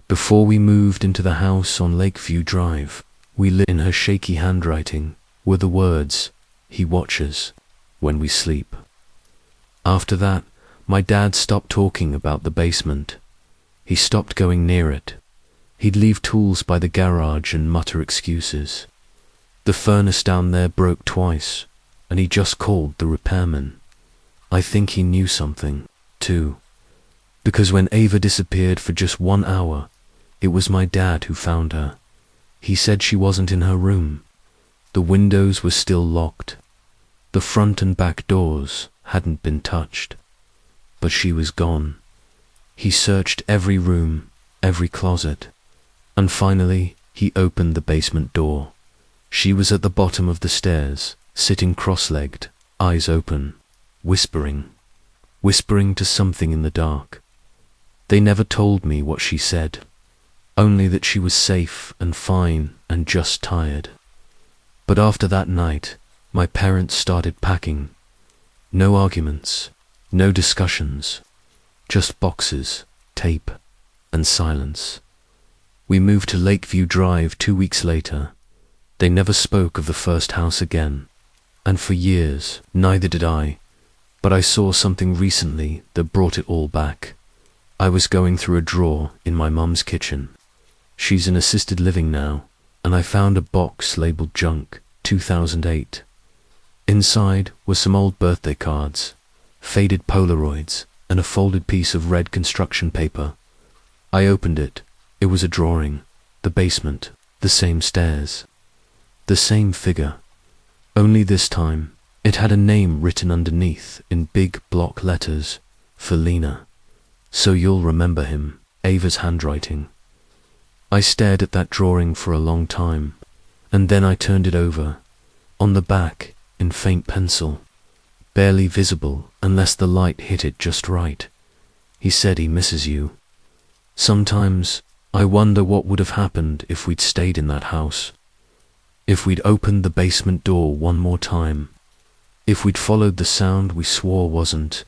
Before we moved into the house on Lakeview Drive, we lit in her shaky handwriting were the words, "He watches when we sleep." After that, my dad stopped talking about the basement. He stopped going near it. He'd leave tools by the garage and mutter excuses. The furnace down there broke twice, and he just called the repairman. I think he knew something, too, because when Ava disappeared for just 1 hour, it was my dad who found her. He said she wasn't in her room. The windows were still locked. The front and back doors hadn't been touched. But she was gone. He searched every room, every closet, and finally he opened the basement door. She was at the bottom of the stairs, sitting cross-legged, eyes open, whispering to something in the dark. They never told me what she said, only that she was safe and fine and just tired. But after that night, my parents started packing. No arguments, no discussions, just boxes, tape, and silence. We moved to Lakeview Drive 2 weeks later. They never spoke of the first house again, and for years, neither did I, but I saw something recently that brought it all back. I was going through a drawer in my mum's kitchen. She's in assisted living now, and I found a box labeled Junk, 2008. Inside were some old birthday cards, faded Polaroids, and a folded piece of red construction paper. I opened it. It was a drawing, the basement, the same stairs, the same figure. Only this time, it had a name written underneath in big block letters, Felina. So you'll remember him, Ava's handwriting. I stared at that drawing for a long time, and then I turned it over. On the back, in faint pencil, barely visible unless the light hit it just right, he said he misses you. Sometimes I wonder what would have happened if we'd stayed in that house. If we'd opened the basement door one more time. If we'd followed the sound we swore wasn't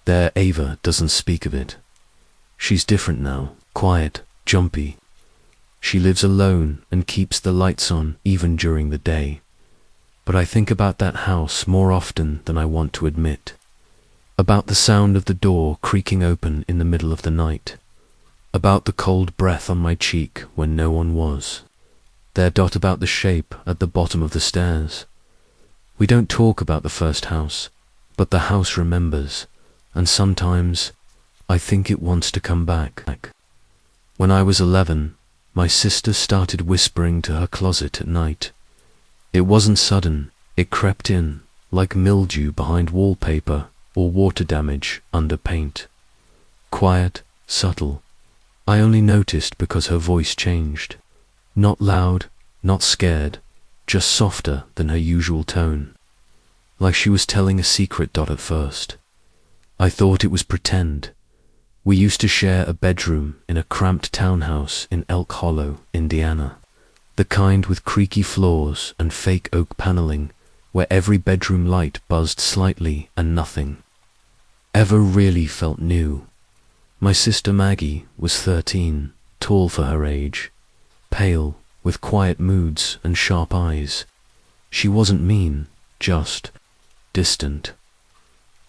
there. Ava doesn't speak of it. She's different now, quiet, jumpy. She lives alone and keeps the lights on even during the day. But I think about that house more often than I want to admit. About the sound of the door creaking open in the middle of the night. About the cold breath on my cheek when no one was. About the shape at the bottom of the stairs. We don't talk about the first house, but the house remembers, and sometimes I think it wants to come back. When I was 11, my sister started whispering to her closet at night. It wasn't sudden, it crept in, like mildew behind wallpaper or water damage under paint. Quiet, subtle. I only noticed because her voice changed. Not loud, not scared, just softer than her usual tone. Like she was telling a secret. At first, I thought it was pretend. We used to share a bedroom in a cramped townhouse in Elk Hollow, Indiana. The kind with creaky floors and fake oak paneling, where every bedroom light buzzed slightly and nothing ever really felt new. My sister Maggie was 13, tall for her age, pale, with quiet moods and sharp eyes. She wasn't mean, just distant.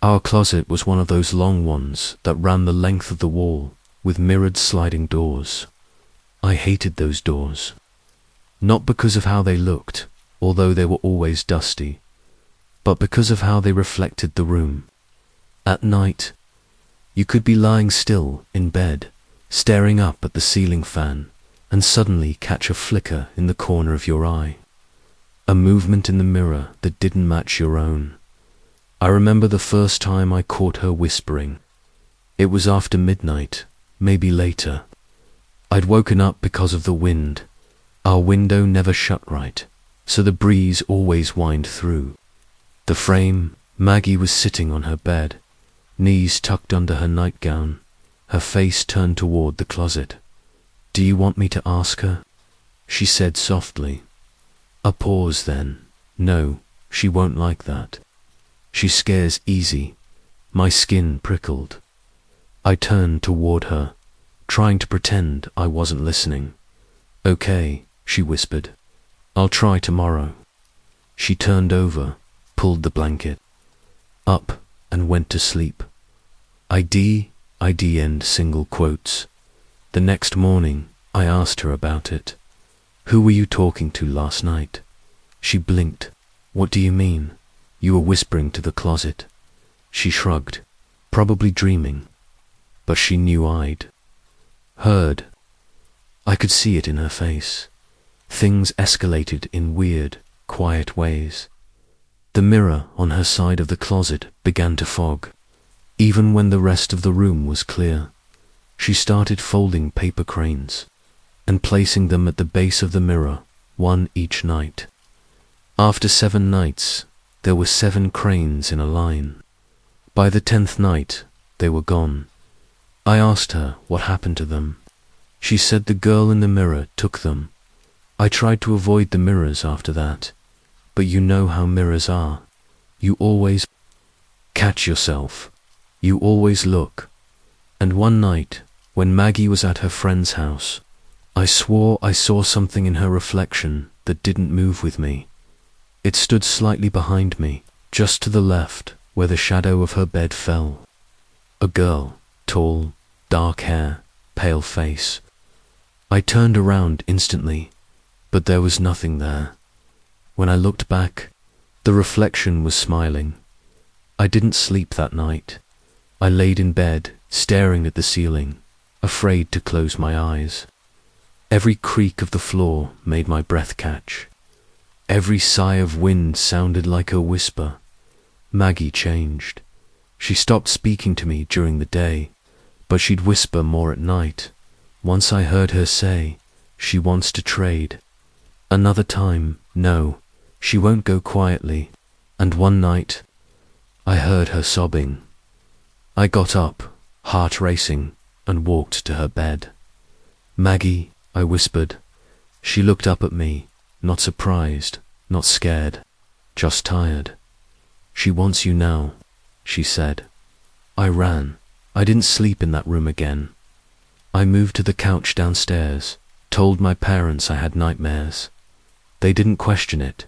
Our closet was one of those long ones that ran the length of the wall, with mirrored sliding doors. I hated those doors. Not because of how they looked, although they were always dusty, but because of how they reflected the room. At night, you could be lying still in bed, staring up at the ceiling fan, and suddenly catch a flicker in the corner of your eye. A movement in the mirror that didn't match your own. I remember the first time I caught her whispering. It was after midnight, maybe later. I'd woken up because of the wind. Our window never shut right, so the breeze always whined through. The frame, Maggie was sitting on her bed, knees tucked under her nightgown, her face turned toward the closet. "Do you want me to ask her?" she said softly. A pause then. "No, she won't like that. She scares easy." My skin prickled. I turned toward her, trying to pretend I wasn't listening. "Okay," she whispered. "I'll try tomorrow." She turned over, pulled the blanket up, and went to sleep. ID end single quotes. The next morning, I asked her about it. "Who were you talking to last night?" She blinked. "What do you mean?" "You were whispering to the closet." She shrugged, probably dreaming, but she knew I'd heard. I could see it in her face. Things escalated in weird, quiet ways. The mirror on her side of the closet began to fog, even when the rest of the room was clear. She started folding paper cranes and placing them at the base of the mirror, one each night. After 7 nights, there were 7 cranes in a line. By the 10th night, they were gone. I asked her what happened to them. She said the girl in the mirror took them. I tried to avoid the mirrors after that, but you know how mirrors are. You always catch yourself. You always look. And one night, when Maggie was at her friend's house, I swore I saw something in her reflection that didn't move with me. It stood slightly behind me, just to the left, where the shadow of her bed fell. A girl, tall, dark hair, pale face. I turned around instantly, but there was nothing there. When I looked back, the reflection was smiling. I didn't sleep that night. I laid in bed, staring at the ceiling, afraid to close my eyes. Every creak of the floor made my breath catch. Every sigh of wind sounded like a whisper. Maggie changed. She stopped speaking to me during the day, but she'd whisper more at night. Once I heard her say, "She wants to trade." Another time, "No, she won't go quietly." And one night, I heard her sobbing. I got up, heart racing, and walked to her bed. "Maggie," I whispered. She looked up at me, not surprised, not scared, just tired. "She wants you now," she said. I ran. I didn't sleep in that room again. I moved to the couch downstairs, told my parents I had nightmares. They didn't question it.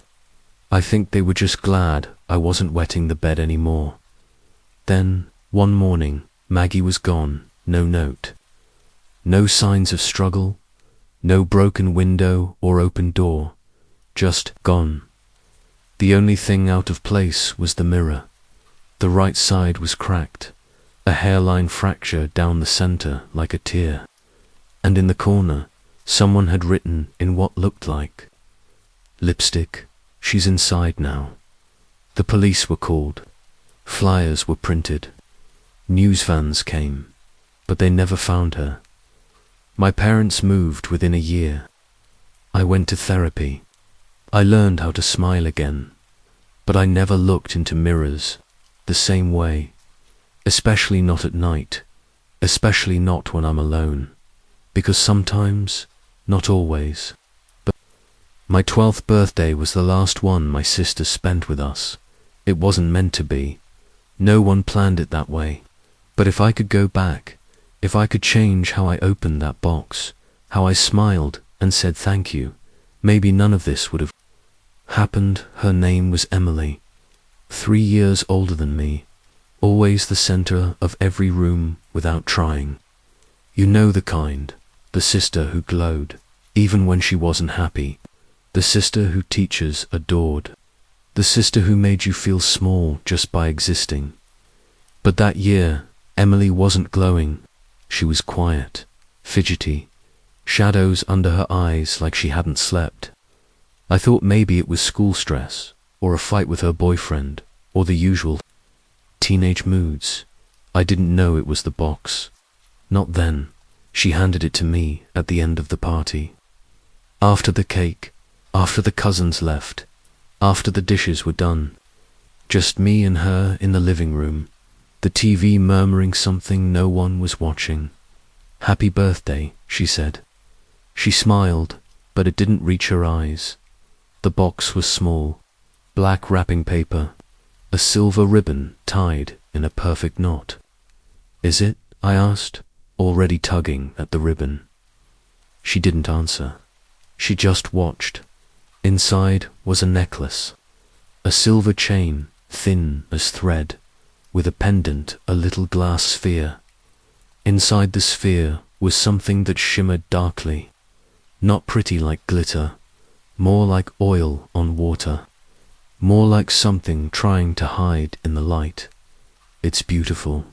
I think they were just glad I wasn't wetting the bed anymore. Then, one morning, Maggie was gone, no note. No signs of struggle, no broken window or open door, just gone. The only thing out of place was the mirror. The right side was cracked, a hairline fracture down the center like a tear. And in the corner, someone had written in what looked like lipstick, "She's inside now." The police were called. Flyers were printed. News vans came, but they never found her. My parents moved within a year. I went to therapy. I learned how to smile again, but I never looked into mirrors the same way, especially not at night, especially not when I'm alone, because sometimes, not always. But my 12th birthday was the last one my sister spent with us. It wasn't meant to be. No one planned it that way. But if I could go back, if I could change how I opened that box, how I smiled and said thank you, maybe none of this would have happened. Her name was Emily, 3 years older than me, always the center of every room without trying. You know the kind, the sister who glowed, even when she wasn't happy, the sister who teachers adored, the sister who made you feel small just by existing. But that year, Emily wasn't glowing. She was quiet, fidgety, shadows under her eyes like she hadn't slept. I thought maybe it was school stress, or a fight with her boyfriend, or the usual teenage moods. I didn't know it was the box. Not then. She handed it to me at the end of the party. After the cake, after the cousins left, after the dishes were done. Just me and her in the living room, the TV murmuring something no one was watching. "Happy birthday," she said. She smiled, but it didn't reach her eyes. The box was small, black wrapping paper, a silver ribbon tied in a perfect knot. "Is it?" I asked. already tugging at the ribbon. She didn't answer. She just watched. Inside was a necklace, a silver chain, thin as thread, with a pendant, a little glass sphere. Inside the sphere was something that shimmered darkly, not pretty like glitter, more like oil on water, more like something trying to hide in the light. "It's beautiful,"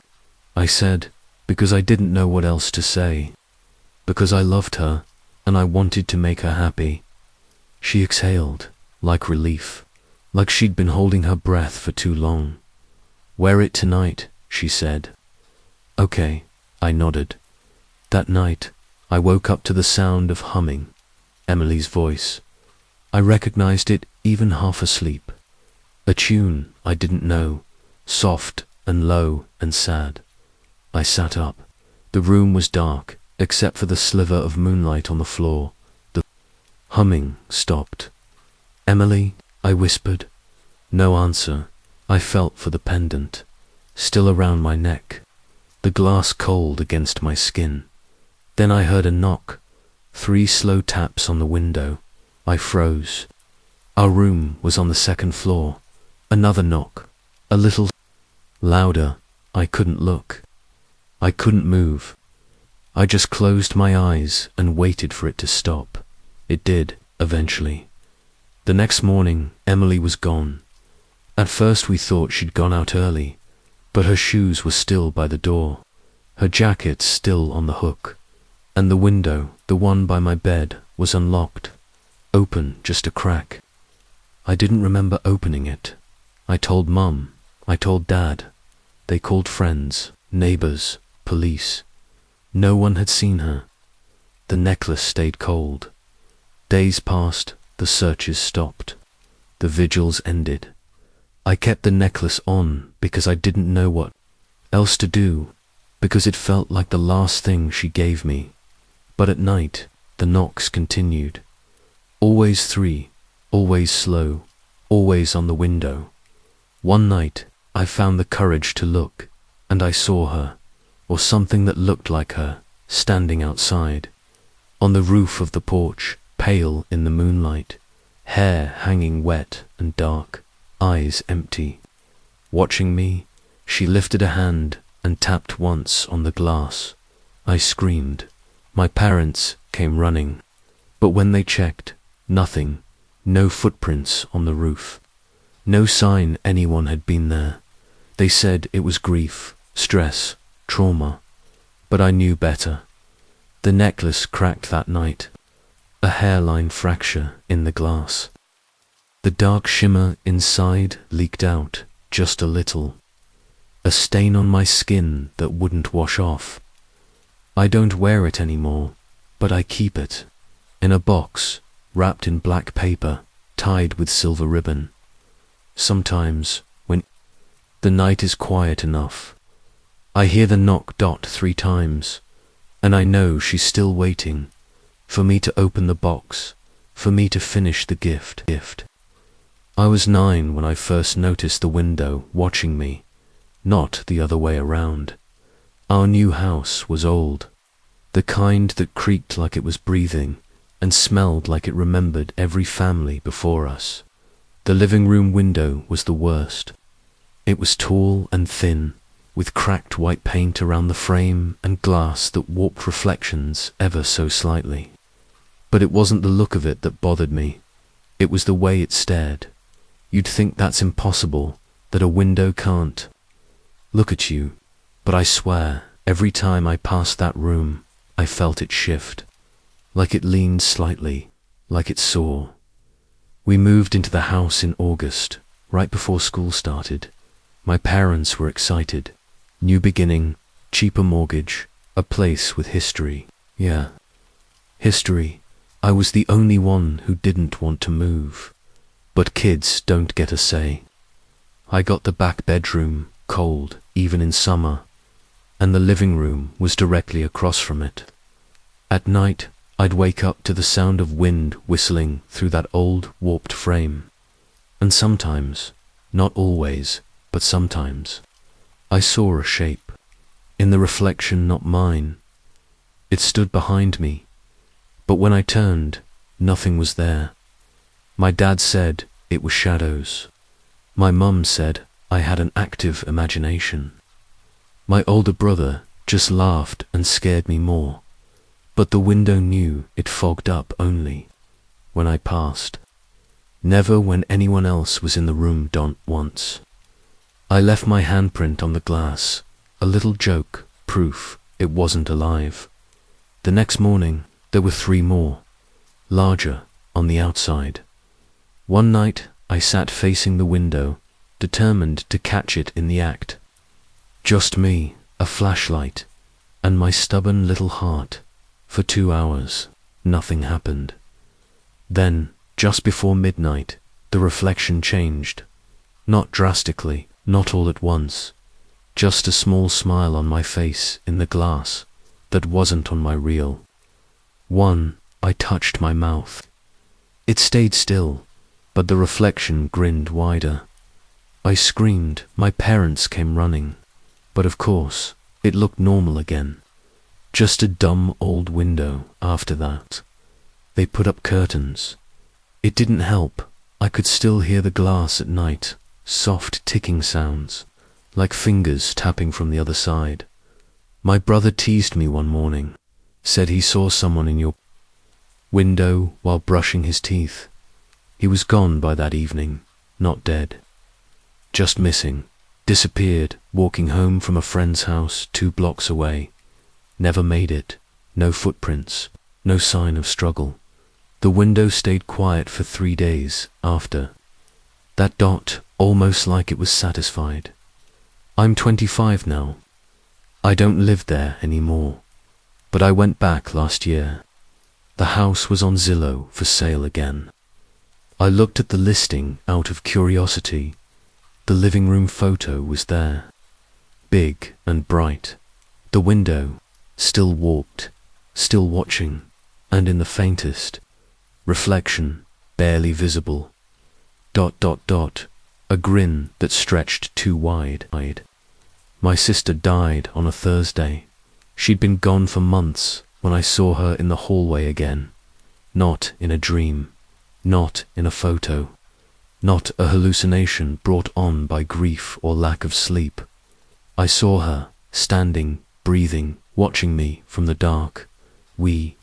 I said, because I didn't know what else to say, because I loved her and I wanted to make her happy. She exhaled, like relief, like she'd been holding her breath for too long. "Wear it tonight," she said. "Okay," I nodded. That night, I woke up to the sound of humming, Emily's voice. I recognized it even half asleep. A tune I didn't know, soft and low and sad. I sat up. The room was dark, except for the sliver of moonlight on the floor. The humming stopped. "Emily," I whispered. No answer. I felt for the pendant, still around my neck, the glass cold against my skin. Then I heard a knock, 3 slow taps on the window. I froze. Our room was on the 2nd floor. Another knock, a little louder. I couldn't look. I couldn't move. I just closed my eyes and waited for it to stop. It did, eventually. The next morning, Emily was gone. At first we thought she'd gone out early, but her shoes were still by the door, her jacket still on the hook, and the window, the one by my bed, was unlocked, open just a crack. I didn't remember opening it. I told Mum, I told Dad. They called friends, neighbors, police. No one had seen her. The necklace stayed cold. Days passed, the searches stopped. The vigils ended. I kept the necklace on because I didn't know what else to do, because it felt like the last thing she gave me. But at night, the knocks continued. Always 3, always slow, always on the window. One night, I found the courage to look, and I saw her, or something that looked like her, standing outside, on the roof of the porch, pale in the moonlight, hair hanging wet and dark, eyes empty. Watching me, she lifted a hand and tapped once on the glass. I screamed. My parents came running, but when they checked, nothing, no footprints on the roof, no sign anyone had been there. They said it was grief, stress, trauma, but I knew better. The necklace cracked that night, a hairline fracture in the glass. The dark shimmer inside leaked out just a little, a stain on my skin that wouldn't wash off. I don't wear it anymore, but I keep it, in a box, wrapped in black paper, tied with silver ribbon. Sometimes, when the night is quiet enough, I hear the knock dot 3 times, and I know she's still waiting for me to open the box, for me to finish the gift. I was 9 when I first noticed the window watching me, not the other way around. Our new house was old, the kind that creaked like it was breathing and smelled like it remembered every family before us. The living room window was the worst. It was tall and thin, with cracked white paint around the frame and glass that warped reflections ever so slightly. But it wasn't the look of it that bothered me. It was the way it stared. You'd think that's impossible, that a window can't look at you, but I swear, every time I passed that room, I felt it shift, like it leaned slightly, like it saw. We moved into the house in August, right before school started. My parents were excited. New beginning, cheaper mortgage, a place with history. Yeah, history. I was the only one who didn't want to move. But kids don't get a say. I got the back bedroom, cold, even in summer, and the living room was directly across from it. At night, I'd wake up to the sound of wind whistling through that old, warped frame. And sometimes, not always, but sometimes, I saw a shape. In the reflection, not mine, It stood behind me, but when I turned, nothing was there. My dad said it was shadows. My mum said I had an active imagination. My older brother just laughed and scared me more, but the window knew it fogged up only when I passed. Never when anyone else was in the room. Once. I left my handprint on the glass, a little joke, proof it wasn't alive. The next morning, there were 3 more, larger, on the outside. One night, I sat facing the window, determined to catch it in the act. Just me, a flashlight, and my stubborn little heart. For 2 hours, nothing happened. Then, just before midnight, the reflection changed. Not drastically, not all at once. Just a small smile on my face in the glass that wasn't on my reel. I touched my mouth. It stayed still, but the reflection grinned wider. I screamed. My parents came running. But of course, it looked normal again. Just a dumb old window after that. They put up curtains. It didn't help. I could still hear the glass at night, soft ticking sounds, like fingers tapping from the other side. My brother teased me one morning, said he saw someone in your window while brushing his teeth. He was gone by that evening, not dead. Just missing, disappeared, walking home from a friend's house 2 blocks away. Never made it, no footprints, no sign of struggle. The window stayed quiet for 3 days after. That dot, almost like it was satisfied. I'm 25 now. I don't live there anymore, but I went back last year. The house was on Zillow for sale again. I looked at the listing out of curiosity. The living room photo was there, big and bright. The window, still warped, still watching, and in the faintest reflection, barely visible. ... A grin that stretched too wide. My sister died on a Thursday. She'd been gone for months when I saw her in the hallway again. Not in a dream, not in a photo, not a hallucination brought on by grief or lack of sleep. I saw her, standing, breathing, watching me from the dark. We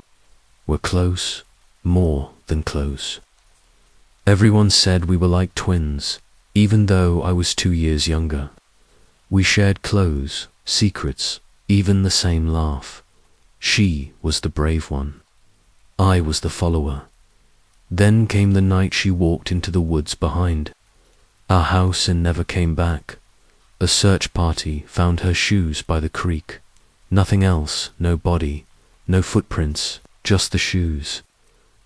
were close, more than close. Everyone said we were like twins, even though I was 2 years younger. We shared clothes, secrets, even the same laugh. She was the brave one. I was the follower. Then came the night she walked into the woods behind our house and never came back. A search party found her shoes by the creek. Nothing else, no body, no footprints, just the shoes.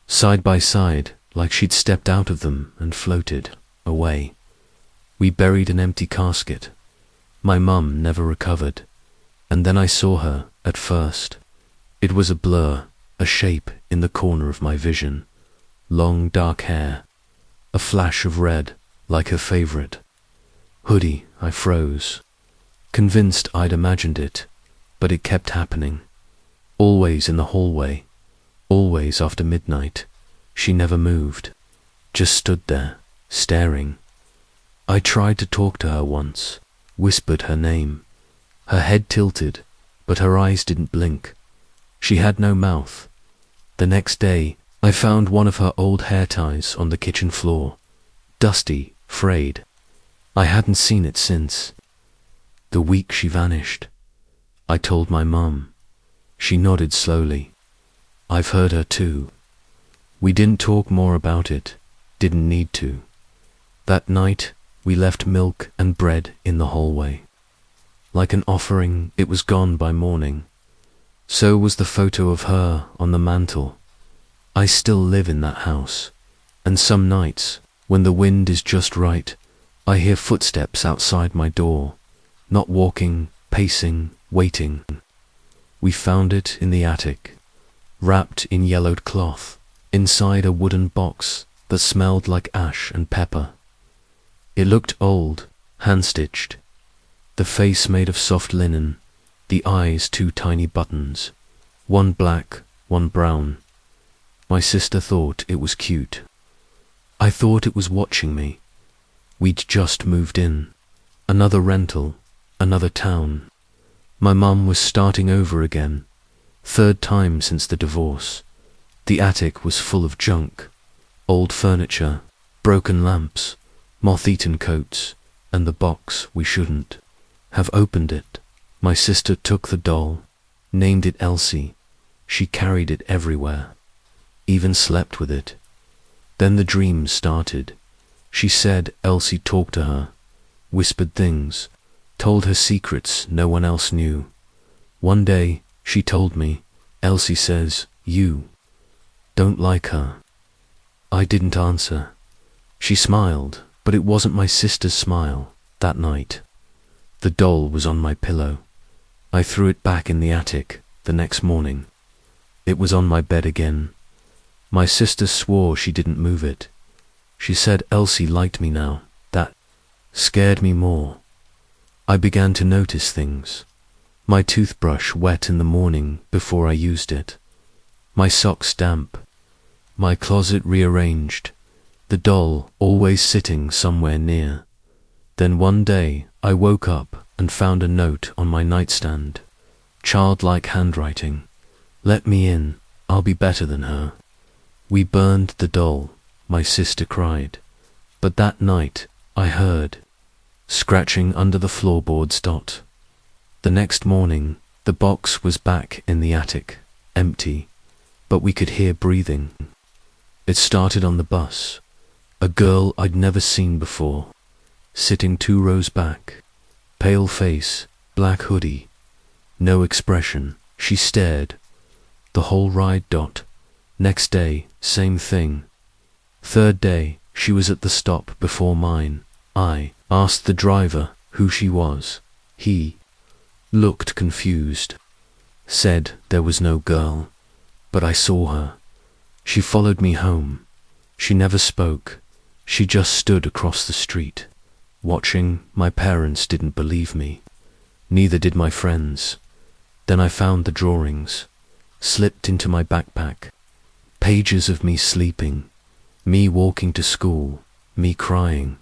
Side by side, like she'd stepped out of them and floated away. We buried an empty casket. My mum never recovered. And then I saw her, at first. It was a blur, a shape in the corner of my vision. Long dark hair, a flash of red, like her favorite hoodie. I froze, convinced I'd imagined it, but it kept happening. Always in the hallway, always after midnight. She never moved, just stood there, staring. I tried to talk to her once, whispered her name. Her head tilted, but her eyes didn't blink. She had no mouth. The next day, I found one of her old hair ties on the kitchen floor, dusty, frayed. I hadn't seen it since. The week she vanished. I told my mum. She nodded slowly. I've heard her too. We didn't talk more about it, didn't need to. That night, we left milk and bread in the hallway. Like an offering, it was gone by morning. So was the photo of her on the mantel. I still live in that house, and some nights, when the wind is just right, I hear footsteps outside my door, not walking, pacing, waiting. We found it in the attic, wrapped in yellowed cloth, inside a wooden box that smelled like ash and pepper. It looked old, hand-stitched, the face made of soft linen, the eyes 2 tiny buttons. one black, one brown. My sister thought it was cute. I thought it was watching me. We'd just moved in. Another rental, another town. My mum was starting over again. Third time since the divorce. The attic was full of junk. Old furniture, broken lamps, moth-eaten coats, and the box we shouldn't have opened it. My sister took the doll, named it Elsie. She carried it everywhere, even slept with it. Then the dreams started. She said Elsie talked to her, whispered things, told her secrets no one else knew. One day, she told me, Elsie says, you don't like her. I didn't answer. She smiled, but it wasn't my sister's smile that night. The doll was on my pillow. I threw it back in the attic the next morning. It was on my bed again. My sister swore she didn't move it. She said Elsie liked me now. That scared me more. I began to notice things. My toothbrush wet in the morning before I used it. My socks damp. My closet rearranged. The doll always sitting somewhere near. Then one day I woke up and found a note on my nightstand. Childlike handwriting. Let me in. I'll be better than her. We burned the doll. My sister cried. But that night I heard scratching under the floorboards. The next morning the box was back in the attic, empty, but we could hear breathing. It started on the bus. A girl I'd never seen before, sitting 2 rows back, pale face, black hoodie, no expression. She stared. The whole ride. Next day, same thing. Third day, she was at the stop before mine. I asked the driver who she was. He looked confused, said there was no girl, but I saw her. She followed me home. She never spoke. She just stood across the street, watching. My parents didn't believe me. Neither did my friends. Then I found the drawings, slipped into my backpack. Pages of me sleeping, me walking to school, me crying.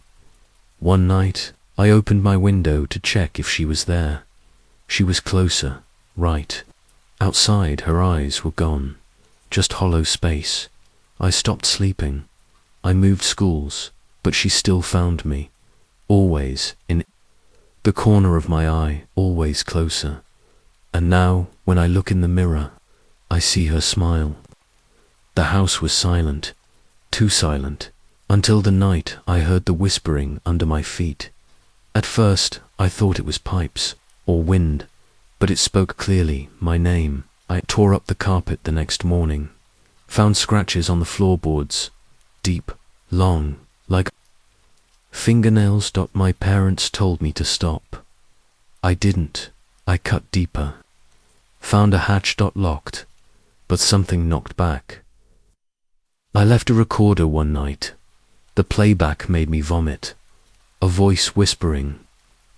One night, I opened my window to check if she was there. She was closer, right outside. Her eyes were gone, just hollow space. I stopped sleeping. I moved schools, but she still found me, always in the corner of my eye, always closer. And now, when I look in the mirror, I see her smile. The house was silent, too silent, until the night I heard the whispering under my feet. At first, I thought it was pipes or wind, but it spoke clearly, my name. I tore up the carpet the next morning, found scratches on the floorboards, deep, long, like fingernails. My parents told me to stop. I didn't. I cut deeper. Found a hatch. Locked, but something knocked back. I left a recorder one night. The playback made me vomit. A voice whispering,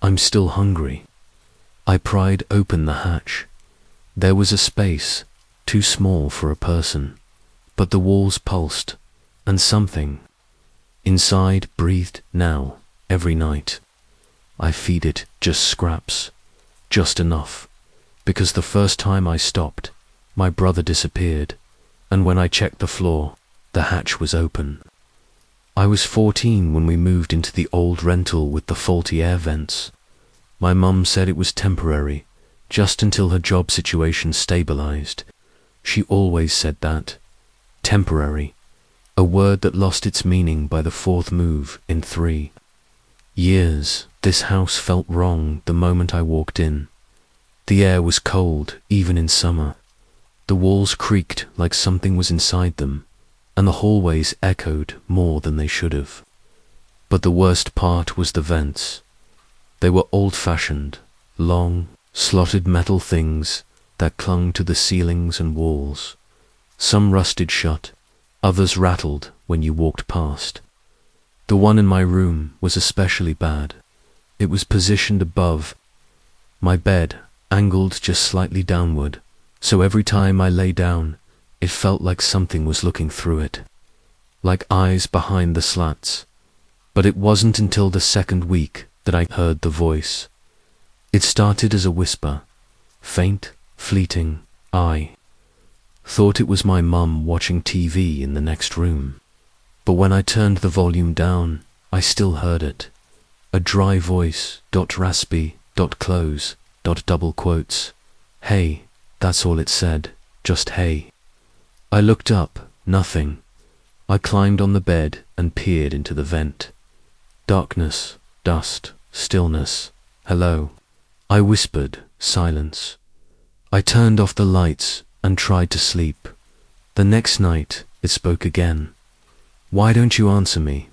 I'm still hungry. I pried open the hatch. There was a space, too small for a person, but the walls pulsed, and something inside breathed now, every night. I feed it just scraps, just enough, because the first time I stopped, my brother disappeared, and when I checked the floor, the hatch was open. I was 14 when we moved into the old rental with the faulty air vents. My mum said it was temporary, just until her job situation stabilized. She always said that. Temporary. A word that lost its meaning by the 4th move in 3 years. This house felt wrong the moment I walked in. The air was cold, even in summer. The walls creaked like something was inside them, and the hallways echoed more than they should have. But the worst part was the vents. They were old-fashioned, long, slotted metal things that clung to the ceilings and walls. Some rusted shut, others rattled when you walked past. The one in my room was especially bad. It was positioned above my bed, angled just slightly downward, So every time I lay down, it felt like something was looking through it, like eyes behind the slats. But it wasn't until the second week that I heard the voice. It started as a whisper, faint, fleeting. I thought it was my mum watching TV in the next room. But when I turned the volume down, I still heard it. A dry voice, raspy, close, double quotes. Hey, that's all it said, just hey. I looked up, nothing. I climbed on the bed and peered into the vent. Darkness, dust, stillness. Hello. I whispered, silence. I turned off the lights and tried to sleep. The next night, it spoke again. Why don't you answer me?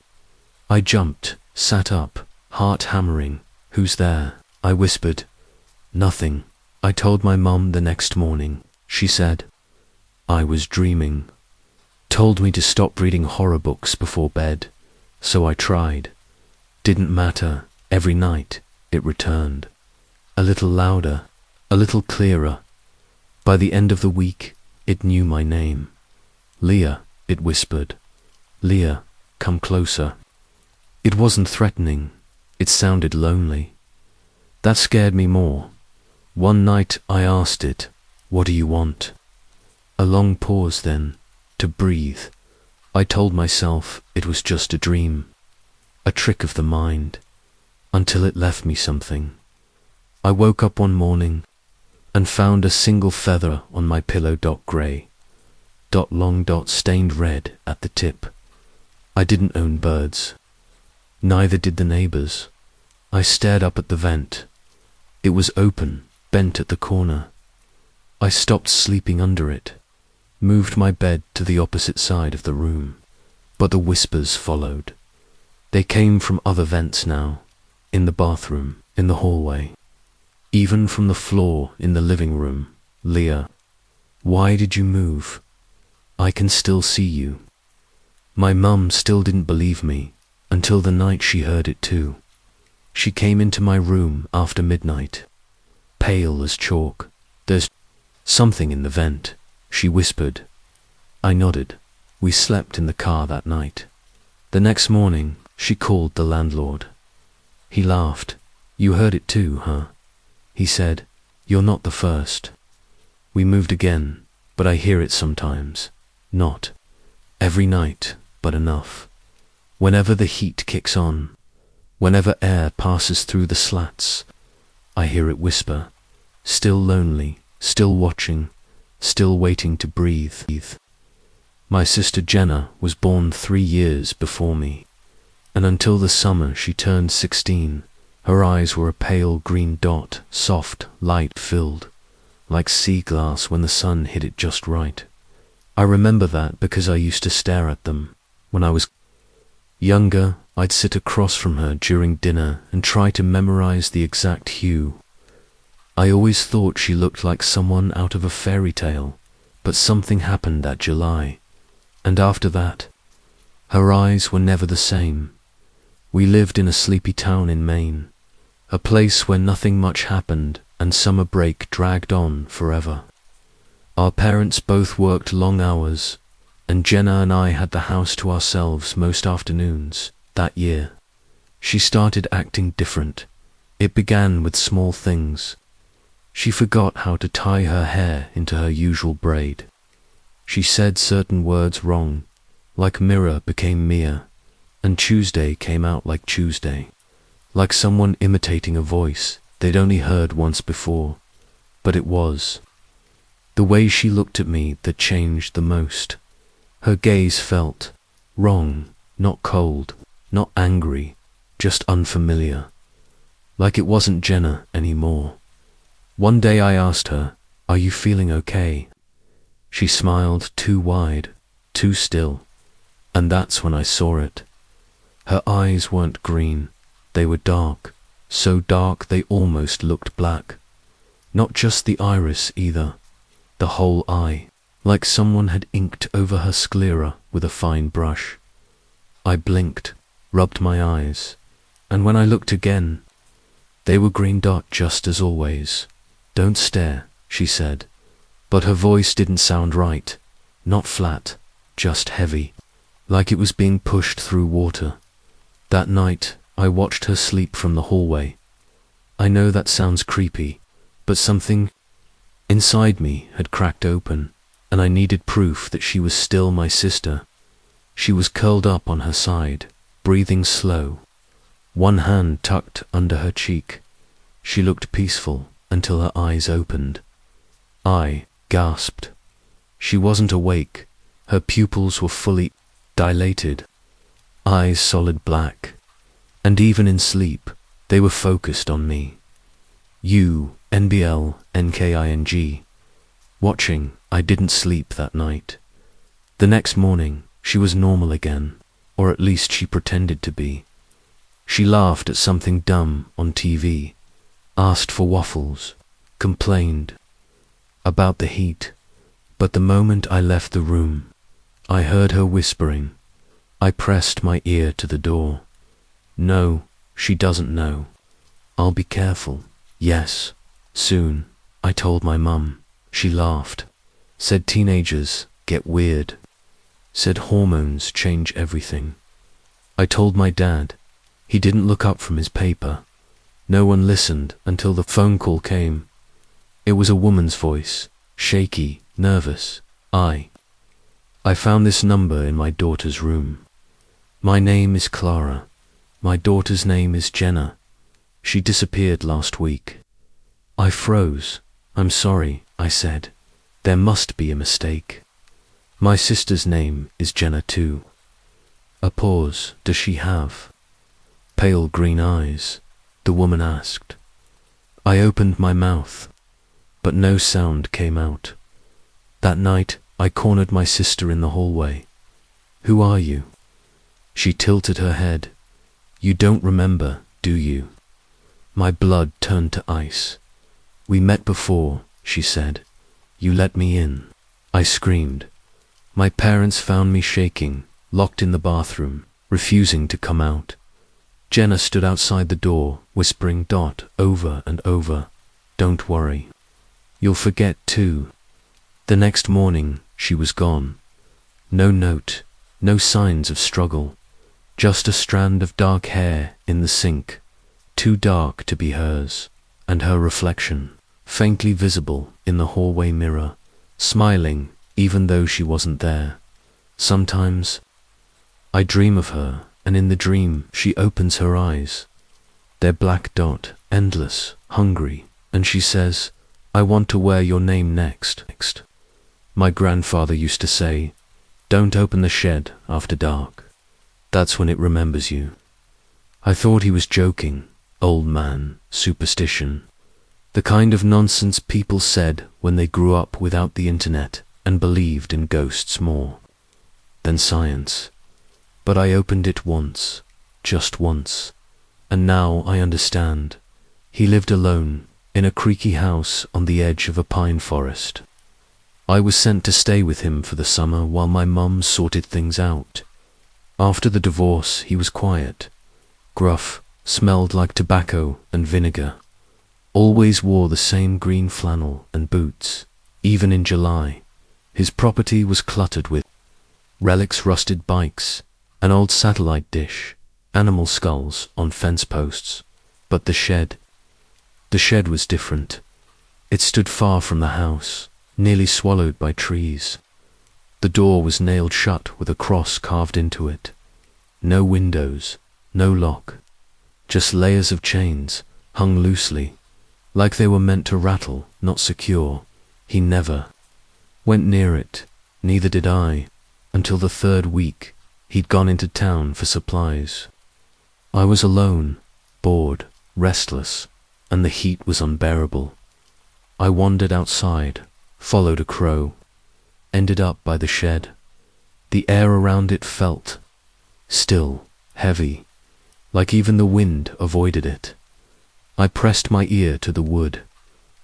I jumped, sat up, heart hammering. Who's there? I whispered. Nothing. I told my mum the next morning. She said I was dreaming. Told me to stop reading horror books before bed. So I tried. Didn't matter. Every night, it returned. A little louder, a little clearer. By the end of the week, it knew my name. Leah, it whispered. Leah, come closer. It wasn't threatening. It sounded lonely. That scared me more. One night I asked it, what do you want? A long pause then, to breathe. I told myself it was just a dream, a trick of the mind, until it left me something. I woke up one morning and found a single feather on my pillow, grey, long, stained red at the tip. I didn't own birds. Neither did the neighbors. I stared up at the vent. It was open, bent at the corner. I stopped sleeping under it, moved my bed to the opposite side of the room, but the whispers followed. They came from other vents now, in the bathroom, in the hallway, even from the floor in the living room. Leah, why did you move? I can still see you. My mum still didn't believe me until the night she heard it too. She came into my room after midnight, pale as chalk. There's something in the vent, she whispered. I nodded. We slept in the car that night. The next morning, she called the landlord. He laughed. You heard it too, huh? He said, you're not the first. We moved again, but I hear it sometimes. Not every night, but enough. Whenever the heat kicks on, whenever air passes through the slats, I hear it whisper, still lonely, still watching, still waiting to breathe. My sister Jenna was born 3 years before me, and until the summer she turned 16, her eyes were a pale green dot, soft, light-filled, like sea glass when the sun hit it just right. I remember that because I used to stare at them. When I was younger, I'd sit across from her during dinner and try to memorize the exact hue. I always thought she looked like someone out of a fairy tale, but something happened that July, and after that, her eyes were never the same. We lived in a sleepy town in Maine, a place where nothing much happened and summer break dragged on forever. Our parents both worked long hours, and Jenna and I had the house to ourselves most afternoons. That year, she started acting different. It began with small things. She forgot how to tie her hair into her usual braid. She said certain words wrong, like mirror became Mia, and Tuesday came out like Tuesday, like someone imitating a voice they'd only heard once before, but it was the way she looked at me that changed the most. Her gaze felt wrong, not cold, not angry, just unfamiliar, like it wasn't Jenna anymore. One day I asked her, "Are you feeling okay?" She smiled too wide, too still, and that's when I saw it. Her eyes weren't green, they were dark, so dark they almost looked black. Not just the iris either, the whole eye, like someone had inked over her sclera with a fine brush. I blinked, rubbed my eyes, and when I looked again, they were green dot just as always. "Don't stare," she said. But her voice didn't sound right. Not flat, just heavy, like it was being pushed through water. That night, I watched her sleep from the hallway. I know that sounds creepy, but something inside me had cracked open, and I needed proof that she was still my sister. She was curled up on her side, breathing slow, one hand tucked under her cheek. She looked peaceful until her eyes opened. I gasped. She wasn't awake. Her pupils were fully dilated, eyes solid black, and even in sleep, they were focused on me. NBLNKING. Watching, I didn't sleep that night. The next morning, she was normal again, or at least she pretended to be. She laughed at something dumb on TV, asked for waffles, complained about the heat. But the moment I left the room, I heard her whispering. I pressed my ear to the door. No, she doesn't know. I'll be careful. Yes, soon, I told my mum. She laughed. Said teenagers get weird. Said hormones change everything. I told my dad. He didn't look up from his paper. No one listened until the phone call came. It was a woman's voice, shaky, nervous. I found this number in my daughter's room. My name is Clara. My daughter's name is Jenna. She disappeared last week. I froze. I'm sorry, I said. There must be a mistake. My sister's name is Jenna too. A pause. Does she have pale green eyes? The woman asked. I opened my mouth, but no sound came out. That night, I cornered my sister in the hallway. Who are you? She tilted her head. You don't remember, do you? My blood turned to ice. We met before, she said. You let me in. I screamed. My parents found me shaking, locked in the bathroom, refusing to come out. Jenna stood outside the door, whispering Dot over and over. Don't worry. You'll forget too. The next morning, she was gone. No note, no signs of struggle. Just a strand of dark hair in the sink, too dark to be hers, and her reflection, faintly visible in the hallway mirror, smiling even though she wasn't there. Sometimes I dream of her, and in the dream she opens her eyes. They're black dot, endless, hungry, and she says, I want to wear your name next. My grandfather used to say, don't open the shed after dark. That's when it remembers you. I thought he was joking. Old man, superstition. The kind of nonsense people said when they grew up without the internet and believed in ghosts more than science. But I opened it once, just once, and now I understand. He lived alone in a creaky house on the edge of a pine forest. I was sent to stay with him for the summer while my mum sorted things out. After the divorce, he was quiet, gruff, smelled like tobacco and vinegar. Always wore the same green flannel and boots, even in July. His property was cluttered with relics, rusted bikes, an old satellite dish, animal skulls on fence posts. But the shed was different. It stood far from the house, nearly swallowed by trees. The door was nailed shut with a cross carved into it. No windows, no lock, just layers of chains hung loosely, like they were meant to rattle, not secure. He never went near it, neither did I, until the third week. He'd gone into town for supplies. I was alone, bored, restless, and the heat was unbearable. I wandered outside, followed a crow, ended up by the shed. The air around it felt still, heavy, like even the wind avoided it. I pressed my ear to the wood.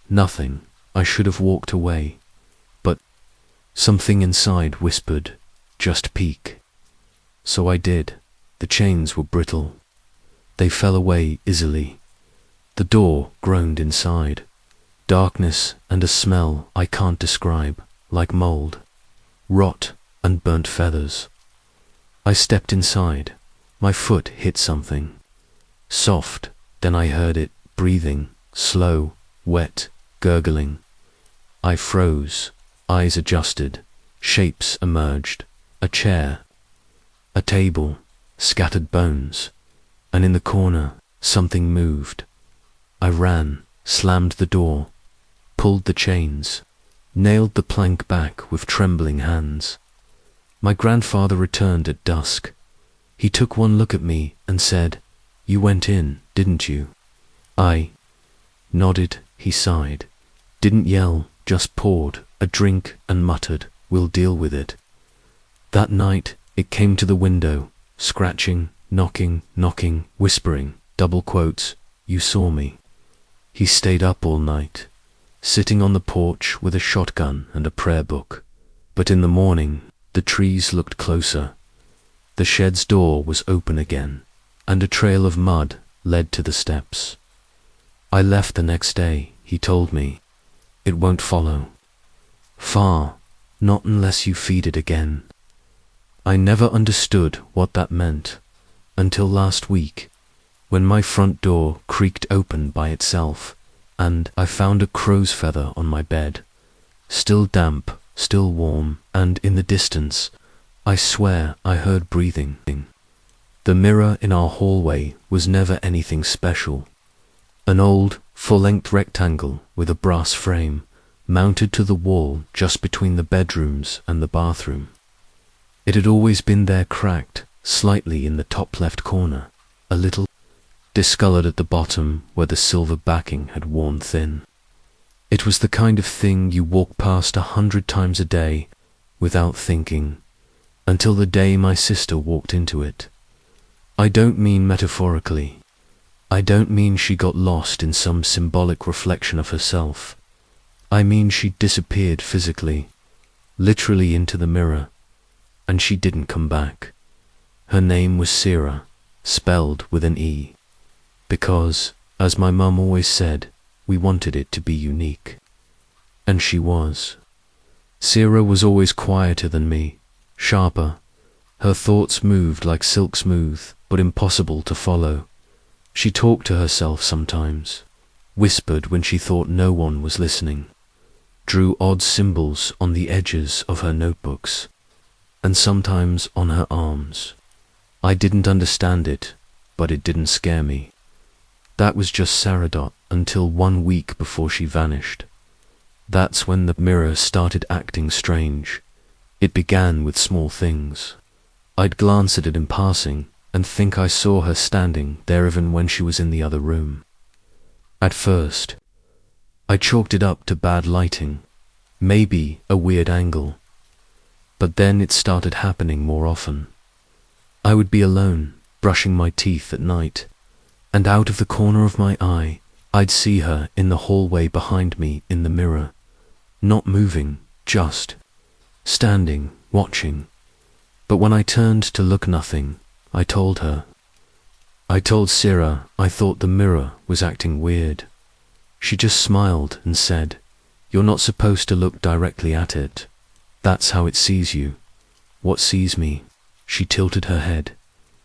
Nothing. I should have walked away. But something inside whispered, just peek. So I did. The chains were brittle. They fell away easily. The door groaned inside. darkness and a smell I can't describe, like mold, rot, and burnt feathers. I stepped inside. My foot hit something. Soft, then I heard it breathing, slow, wet, gurgling. I froze, eyes adjusted, shapes emerged, a chair, a table, scattered bones, and in the corner something moved. I ran, slammed the door, pulled the chains, nailed the plank back with trembling hands. My grandfather returned at dusk. He took one look at me and said, "You went in, didn't you?" I nodded. He sighed, didn't yell, just poured a drink and muttered, "We'll deal with it." That night it came to the window, scratching, knocking, whispering, double quotes, "You saw me." He stayed up all night, sitting on the porch with a shotgun and a prayer book. But in the morning, the trees looked closer. The shed's door was open again, and a trail of mud led to the steps. I left the next day, he told me. It won't follow. Far, not unless you feed it again. I never understood what that meant until last week, when my front door creaked open by itself, and I found a crow's feather on my bed, still damp, still warm, and in the distance, I swear I heard breathing. The mirror in our hallway was never anything special. An old, full-length rectangle with a brass frame, mounted to the wall just between the bedrooms and the bathroom. It had always been there, cracked slightly in the top left corner, a little discolored at the bottom where the silver backing had worn thin. It was the kind of thing you walk past 100 times a day without thinking, until the day my sister walked into it. I don't mean metaphorically. I don't mean she got lost in some symbolic reflection of herself. I mean she disappeared physically, literally into the mirror, and she didn't come back. Her name was Sarah, spelled with an E, because, as my mum always said, we wanted it to be unique. And she was. Sarah was always quieter than me, sharper. Her thoughts moved like silk smooth, but impossible to follow. She talked to herself sometimes, whispered when she thought no one was listening, drew odd symbols on the edges of her notebooks, and sometimes on her arms. I didn't understand it, but it didn't scare me. That was just Saradot until 1 week before she vanished. That's when the mirror started acting strange. It began with small things. I'd glance at it in passing and think I saw her standing there even when she was in the other room. At first, I chalked it up to bad lighting, maybe a weird angle. But then it started happening more often. I would be alone, brushing my teeth at night, and out of the corner of my eye, I'd see her in the hallway behind me in the mirror, not moving, just standing, watching. But when I turned to look, nothing. I told her. I told Sarah I thought the mirror was acting weird. She just smiled and said, "You're not supposed to look directly at it. That's how it sees you." What sees me? She tilted her head.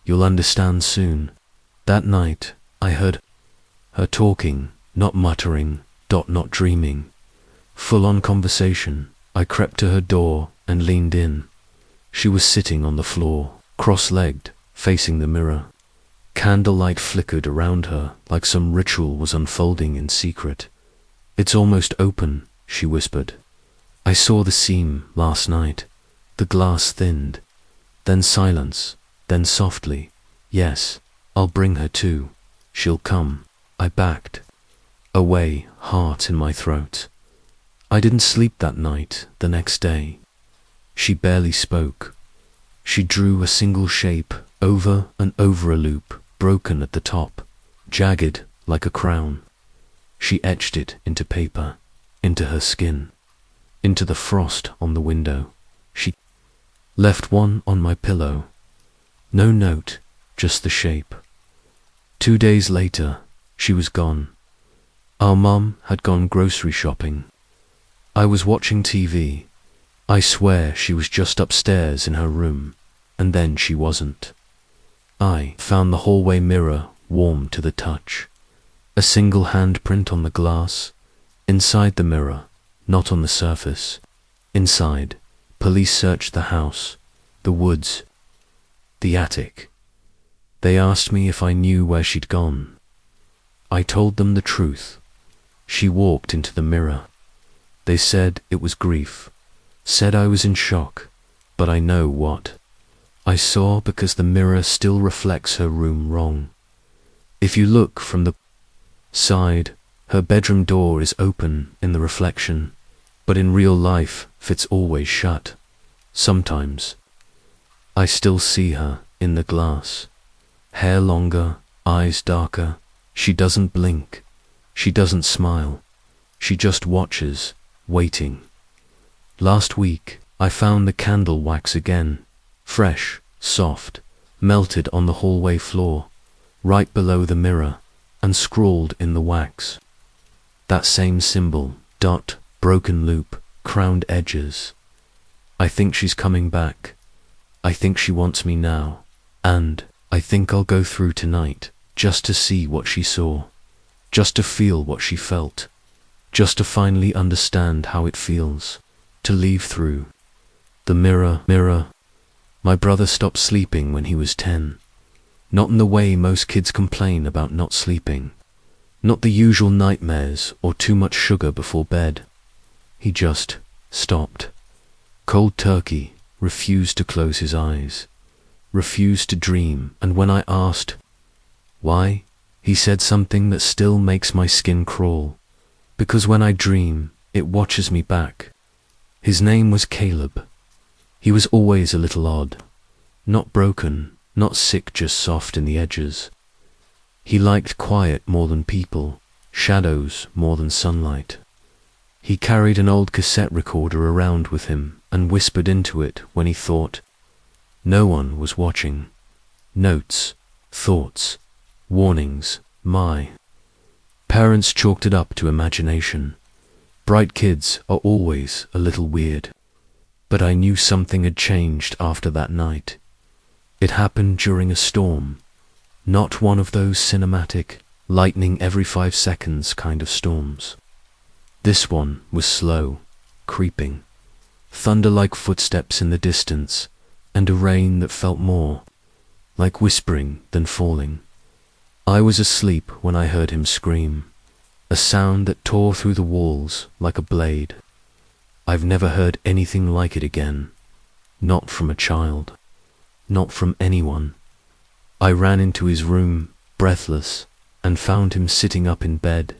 "You'll understand soon." That night, I heard her talking, not muttering, not dreaming. Full-on conversation. I crept to her door and leaned in. She was sitting on the floor, cross-legged, facing the mirror. Candlelight flickered around her like some ritual was unfolding in secret. "It's almost open," she whispered. "I saw the seam last night." The glass thinned. Then silence. Then softly, "Yes, I'll bring her too. She'll come." I backed away, heart in my throat. I didn't sleep that night. The next day, she barely spoke. She drew a single shape over and over a loop, broken at the top, jagged like a crown. She etched it into paper, into her skin, into the frost on the window. She left one on my pillow. No note, just the shape. 2 days later, she was gone. Our mum had gone grocery shopping. I was watching TV. I swear she was just upstairs in her room, and then she wasn't. I found the hallway mirror warm to the touch. A single handprint on the glass. Inside the mirror, not on the surface. Inside, police searched the house, the woods, the attic. They asked me if I knew where she'd gone. I told them the truth. She walked into the mirror. They said it was grief, said I was in shock, but I know what. I saw because the mirror still reflects her room wrong. If you look from the side, her bedroom door is open in the reflection, but in real life, it's always shut. Sometimes, I still see her in the glass. Hair longer, eyes darker. She doesn't blink. She doesn't smile. She just watches, waiting. Last week, I found the candle wax again, fresh, soft, melted on the hallway floor, right below the mirror, and scrawled in the wax. That same symbol, dot, broken loop, crowned edges. I think she's coming back. I think she wants me now. And I think I'll go through tonight, just to see what she saw, just to feel what she felt, just to finally understand how it feels, to leave through. The mirror, mirror. My brother stopped sleeping when he was 10. Not in the way most kids complain about not sleeping. Not the usual nightmares or too much sugar before bed. He just stopped. Cold turkey, refused to close his eyes, refused to dream, and when I asked why, he said something that still makes my skin crawl. Because when I dream, it watches me back. His name was Caleb. He was always a little odd. Not broken, not sick, just soft in the edges. He liked quiet more than people, shadows more than sunlight. He carried an old cassette recorder around with him and whispered into it when he thought. No one was watching. Notes, thoughts, warnings, my. Parents chalked it up to imagination. Bright kids are always a little weird. But I knew something had changed after that night. It happened during a storm. Not one of those cinematic, lightning every 5 seconds kind of storms. This one was slow, creeping. Thunder-like footsteps in the distance, and a rain that felt more like whispering than falling. I was asleep when I heard him scream, a sound that tore through the walls like a blade. I've never heard anything like it again, not from a child, not from anyone. I ran into his room, breathless, and found him sitting up in bed,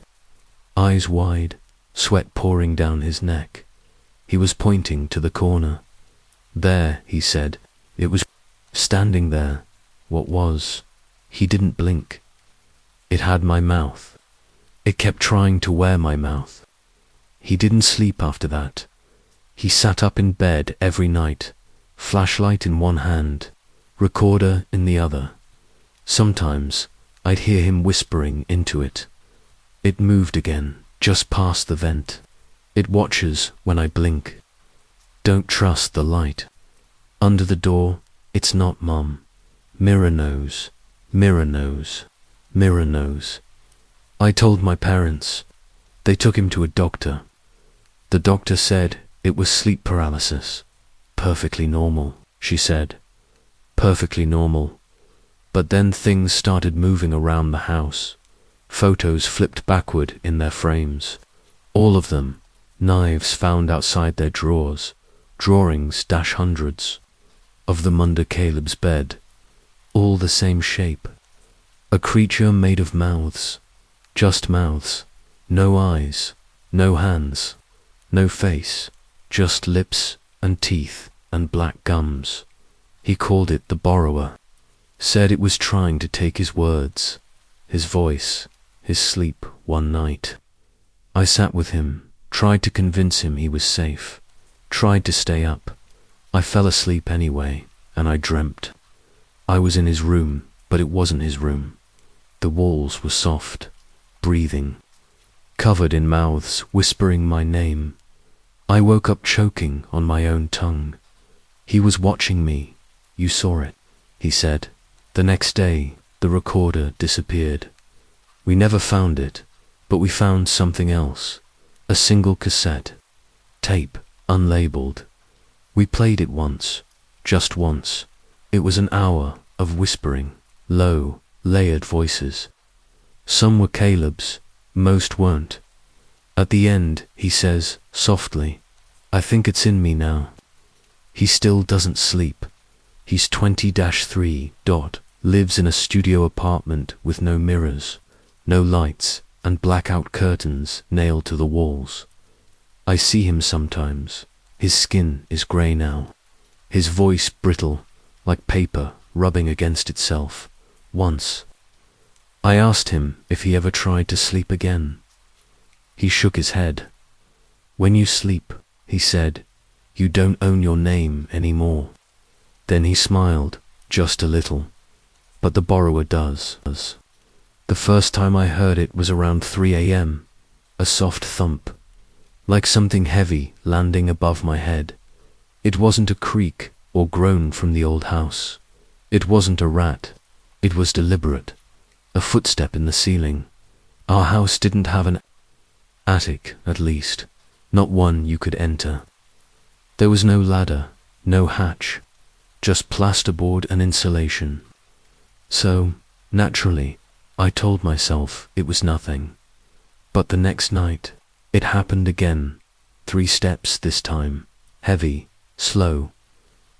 eyes wide, sweat pouring down his neck. He was pointing to the corner. There, he said. It was standing there. What was? He didn't blink. It had my mouth. It kept trying to wear my mouth. He didn't sleep after that. He sat up in bed every night, flashlight in one hand, recorder in the other. Sometimes I'd hear him whispering into it. It moved again, just past the vent. It watches when I blink. Don't trust the light. Under the door, it's not Mum. Mirror knows, mirror knows, mirror knows. I told my parents. They took him to a doctor. The doctor said it was sleep paralysis. Perfectly normal, she said. Perfectly normal. But then things started moving around the house. Photos flipped backward in their frames. All of them. Knives found outside their drawers. Drawings -hundreds. Of them under Caleb's bed. All the same shape. A creature made of mouths. Just mouths. No eyes. No hands. No face. Just lips and teeth and black gums. He called it the borrower. Said it was trying to take his words, his voice, his sleep one night. I sat with him, tried to convince him he was safe, tried to stay up. I fell asleep anyway, and I dreamt. I was in his room, but it wasn't his room. The walls were soft, breathing. covered in mouths whispering my name. I woke up choking on my own tongue. He was watching me. You saw it, he said. The next day, the recorder disappeared. We never found it, but we found something else. A single cassette. Tape, unlabeled. We played it once, just once. It was an hour of whispering, low, layered voices. Some were Caleb's, most weren't. At the end, he says, softly, I think it's in me now. He still doesn't sleep. He's 20-3. Lives in a studio apartment with no mirrors, no lights, and blackout curtains nailed to the walls. I see him sometimes. His skin is grey now. His voice brittle, like paper rubbing against itself. Once, I asked him if he ever tried to sleep again. He shook his head. When you sleep, he said, you don't own your name anymore. Then he smiled, just a little. But the borrower does. The first time I heard it was around 3 a.m. A soft thump, like something heavy landing above my head. It wasn't a creak or groan from the old house. It wasn't a rat. It was deliberate. A footstep in the ceiling. Our house didn't have an attic, at least. Not one you could enter. There was no ladder, no hatch, just plasterboard and insulation. So, naturally, I told myself it was nothing. But the next night, it happened again. 3 steps this time, heavy, slow.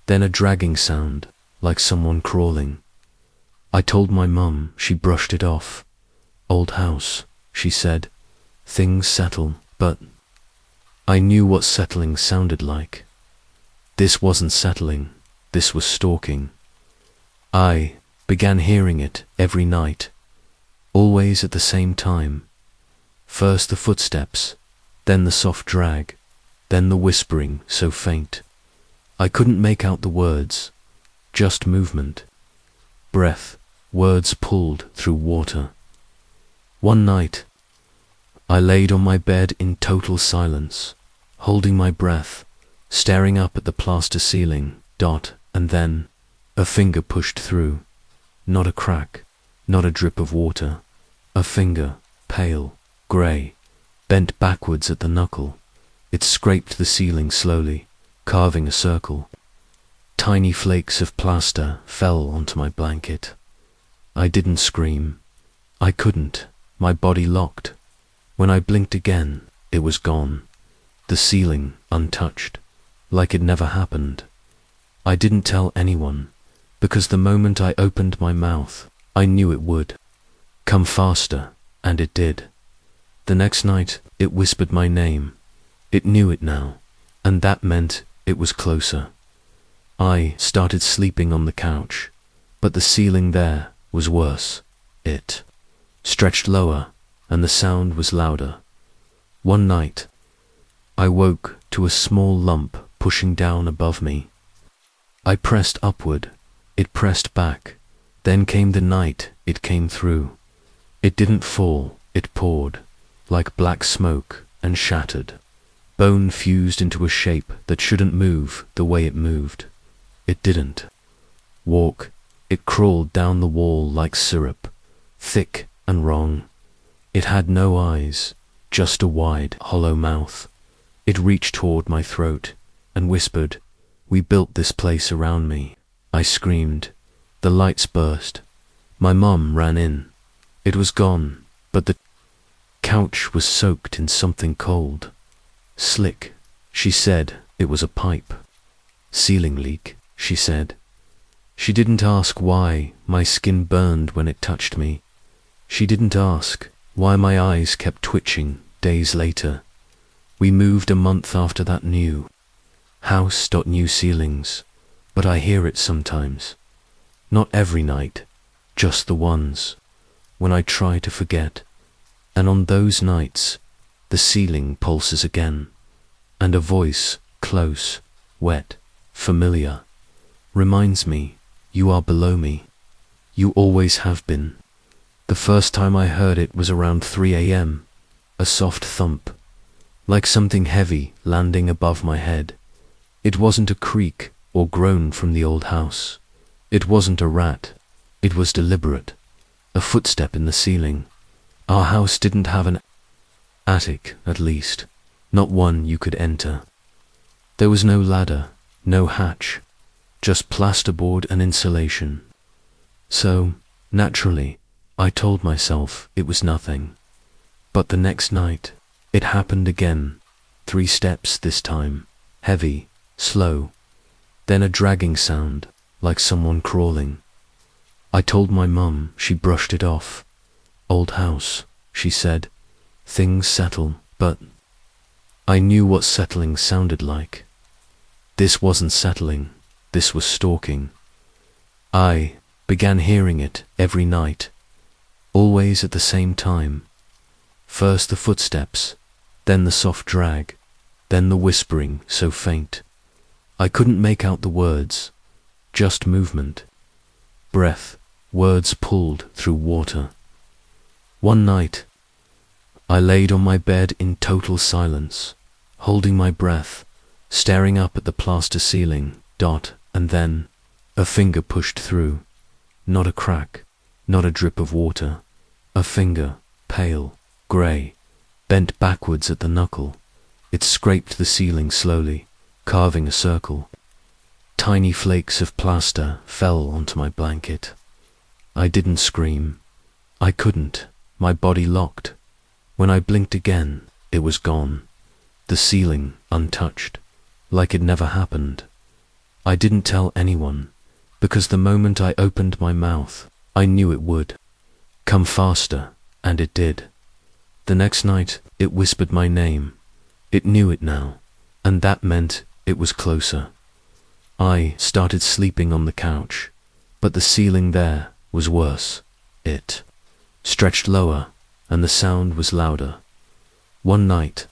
Then a dragging sound, like someone crawling. I told my mum, she brushed it off. Old house, she said. Things settle, but I knew what settling sounded like. This wasn't settling, this was stalking. I began hearing it every night, always at the same time. First the footsteps, then the soft drag, then the whispering so faint. I couldn't make out the words, just movement, breath, words pulled through water. One night, I laid on my bed in total silence, holding my breath, staring up at the plaster ceiling, and then a finger pushed through. Not a crack, not a drip of water. A finger, pale, grey, bent backwards at the knuckle. It scraped the ceiling slowly, carving a circle. Tiny flakes of plaster fell onto my blanket. I didn't scream. I couldn't. My body locked. When I blinked again, it was gone. The ceiling untouched, like it never happened. I didn't tell anyone, because the moment I opened my mouth, I knew it would. Come faster, and it did. The next night, it whispered my name. It knew it now, and that meant it was closer. I started sleeping on the couch, but the ceiling there was worse. It stretched lower, and the sound was louder. One night, I woke to a small lump pushing down above me. I pressed upward, it pressed back, then came the night it came through. It didn't fall, it poured, like black smoke, and shattered. Bone fused into a shape that shouldn't move the way it moved. It didn't walk, it crawled down the wall like syrup, thick and wrong. It had no eyes, just a wide, hollow mouth. It reached toward my throat and whispered, "We built this place around me." I screamed. The lights burst. My mum ran in. It was gone, but the couch was soaked in something cold. Slick, she said it was a pipe. Ceiling leak, she said. She didn't ask why my skin burned when it touched me. She didn't ask why my eyes kept twitching days later. We moved a month after that new house. New ceilings, but I hear it sometimes. Not every night, just the ones when I try to forget. And on those nights, the ceiling pulses again, and a voice, close, wet, familiar, reminds me, you are below me. You always have been. The first time I heard it was around 3 a.m. a soft thump, like something heavy landing above my head. It wasn't a creak or groan from the old house. It wasn't a rat. It was deliberate. A footstep in the ceiling. Our house didn't have an attic, at least. Not one you could enter. There was no ladder, no hatch, just plasterboard and insulation. So, naturally, I told myself it was nothing. But the next night, it happened again. 3 steps this time, heavy, slow, then a dragging sound, like someone crawling. I told my mum, she brushed it off. Old house, she said, things settle, but I knew what settling sounded like. This wasn't settling, this was stalking. I began hearing it every night, always at the same time. First the footsteps, then the soft drag, then the whispering so faint. I couldn't make out the words, just movement, breath, words pulled through water. One night, I laid on my bed in total silence, holding my breath, staring up at the plaster ceiling, and then a finger pushed through. Not a crack, not a drip of water. A finger, pale, grey, bent backwards at the knuckle. It scraped the ceiling slowly, carving a circle. Tiny flakes of plaster fell onto my blanket. I didn't scream. I couldn't. My body locked. When I blinked again, it was gone. The ceiling untouched, like it never happened. I didn't tell anyone, because the moment I opened my mouth, I knew it would. Come faster, and it did. The next night, it whispered my name. It knew it now, and that meant it was closer. I started sleeping on the couch, but the ceiling there was worse. It stretched lower, and the sound was louder. One night,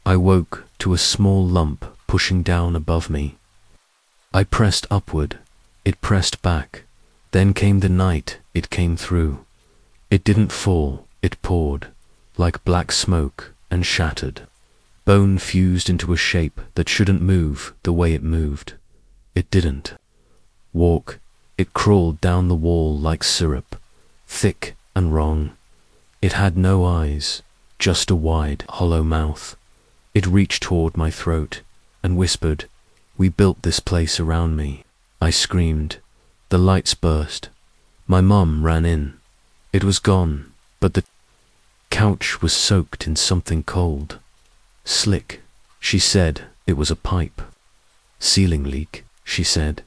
I woke to a small lump pushing down above me. I pressed upward, it pressed back, then came the night it came through. It didn't fall, it poured, like black smoke, and shattered. Bone fused into a shape that shouldn't move the way it moved. It didn't walk, it crawled down the wall like syrup, thick and wrong. It had no eyes, just a wide, hollow mouth. It reached toward my throat and whispered, "We built this place around me." I screamed. The lights burst. My mum ran in. It was gone, but the couch was soaked in something cold. Slick, she said it was a pipe. Ceiling leak, she said.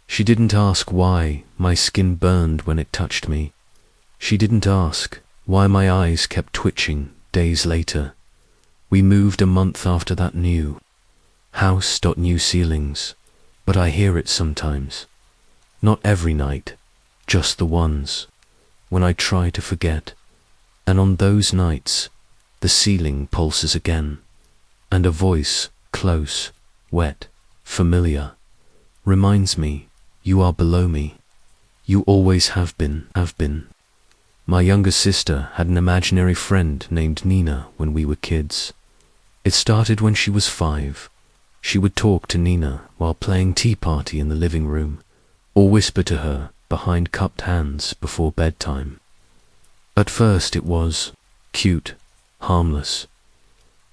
She didn't ask why my skin burned when it touched me. She didn't ask why my eyes kept twitching days later. We moved a month after that new house. New ceilings, but I hear it sometimes. Not every night, just the ones when I try to forget. And on those nights, the ceiling pulses again, and a voice, close, wet, familiar, reminds me, you are below me. You always have been. My younger sister had an imaginary friend named Nina when we were kids. It started when she was 5. She would talk to Nina while playing tea party in the living room, or whisper to her behind cupped hands before bedtime. At first it was cute, harmless.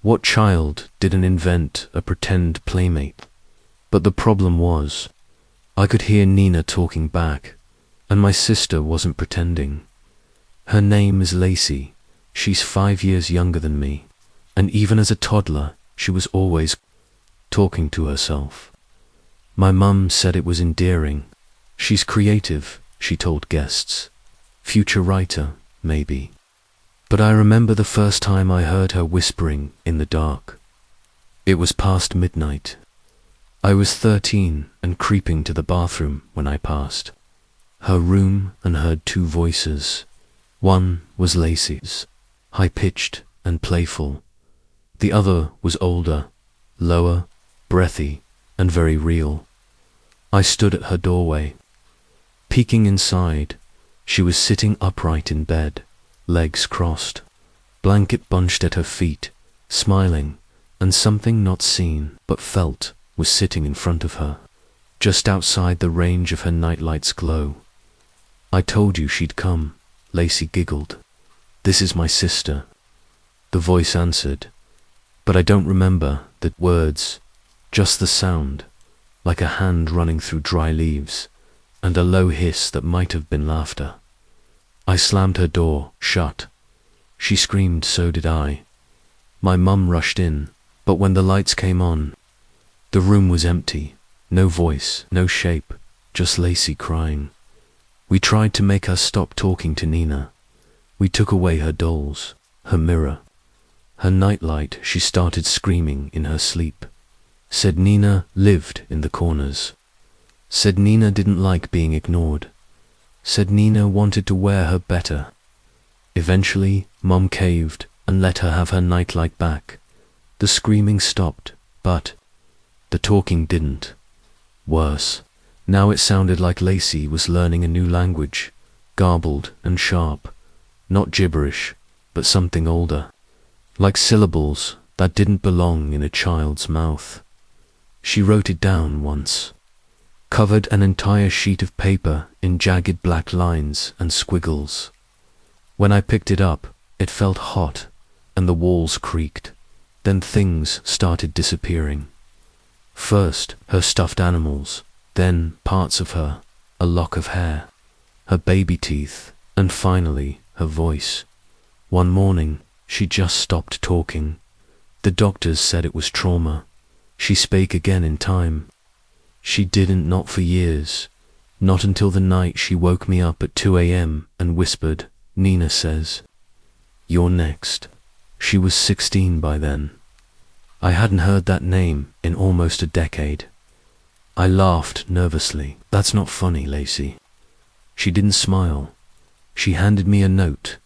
What child didn't invent a pretend playmate? But the problem was, I could hear Nina talking back, and my sister wasn't pretending. Her name is Lacey. She's 5 years younger than me, and even as a toddler, she was always talking to herself. My mum said it was endearing. She's creative, she told guests. Future writer, maybe. But I remember the first time I heard her whispering in the dark. It was past midnight. I was 13 and creeping to the bathroom when I passed her room and heard 2 voices. One was Lacey's, high-pitched and playful. The other was older, lower, breathy, and very real. I stood at her doorway. Peeking inside, she was sitting upright in bed, legs crossed. blanket bunched at her feet, smiling, and something not seen but felt was sitting in front of her, just outside the range of her nightlight's glow. "I told you she'd come," Lacey giggled. "This is my sister." The voice answered, but I don't remember the words, just the sound, like a hand running through dry leaves, and a low hiss that might have been laughter. I slammed her door shut. She screamed, so did I. My mum rushed in, but when the lights came on, the room was empty. No voice, no shape, just Lacey crying. We tried to make her stop talking to Nina. We took away her dolls, her mirror, her nightlight. She started screaming in her sleep. Said Nina lived in the corners. Said Nina didn't like being ignored. Said Nina wanted to wear her better. Eventually, Mum caved and let her have her nightlight back. The screaming stopped, but the talking didn't. Worse, now it sounded like Lacey was learning a new language, garbled and sharp, not gibberish, but something older, like syllables that didn't belong in a child's mouth. She wrote it down once, covered an entire sheet of paper in jagged black lines and squiggles. When I picked it up, it felt hot, and the walls creaked. Then things started disappearing. First, her stuffed animals, then parts of her, a lock of hair, her baby teeth, and finally, her voice. One morning, she just stopped talking. The doctors said it was trauma. She spake again in time. She didn't, not for years, not until the night she woke me up at 2 a.m. and whispered, "Nina says, you're next." She was 16 by then. I hadn't heard that name in almost a decade. I laughed nervously. "That's not funny, Lacey." She didn't smile. She handed me a note.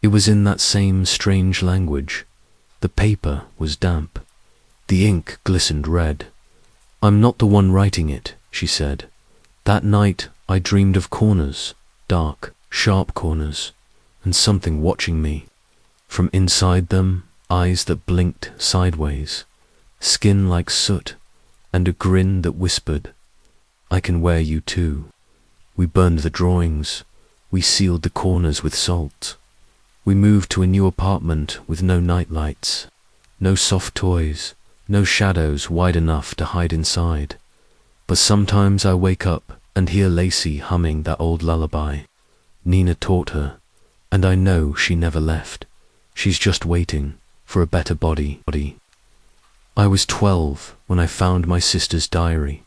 It was in that same strange language. The paper was damp. The ink glistened red. "I'm not the one writing it," she said. "That night I dreamed of corners, dark, sharp corners, and something watching me. From inside them, eyes that blinked sideways, skin like soot, and a grin that whispered, 'I can wear you too.' We burned the drawings. We sealed the corners with salt. We moved to a new apartment with no nightlights, no soft toys, no shadows wide enough to hide inside. But sometimes I wake up and hear Lacey humming that old lullaby. Nina taught her, and I know she never left. She's just waiting for a better body. I was 12 when I found my sister's diary,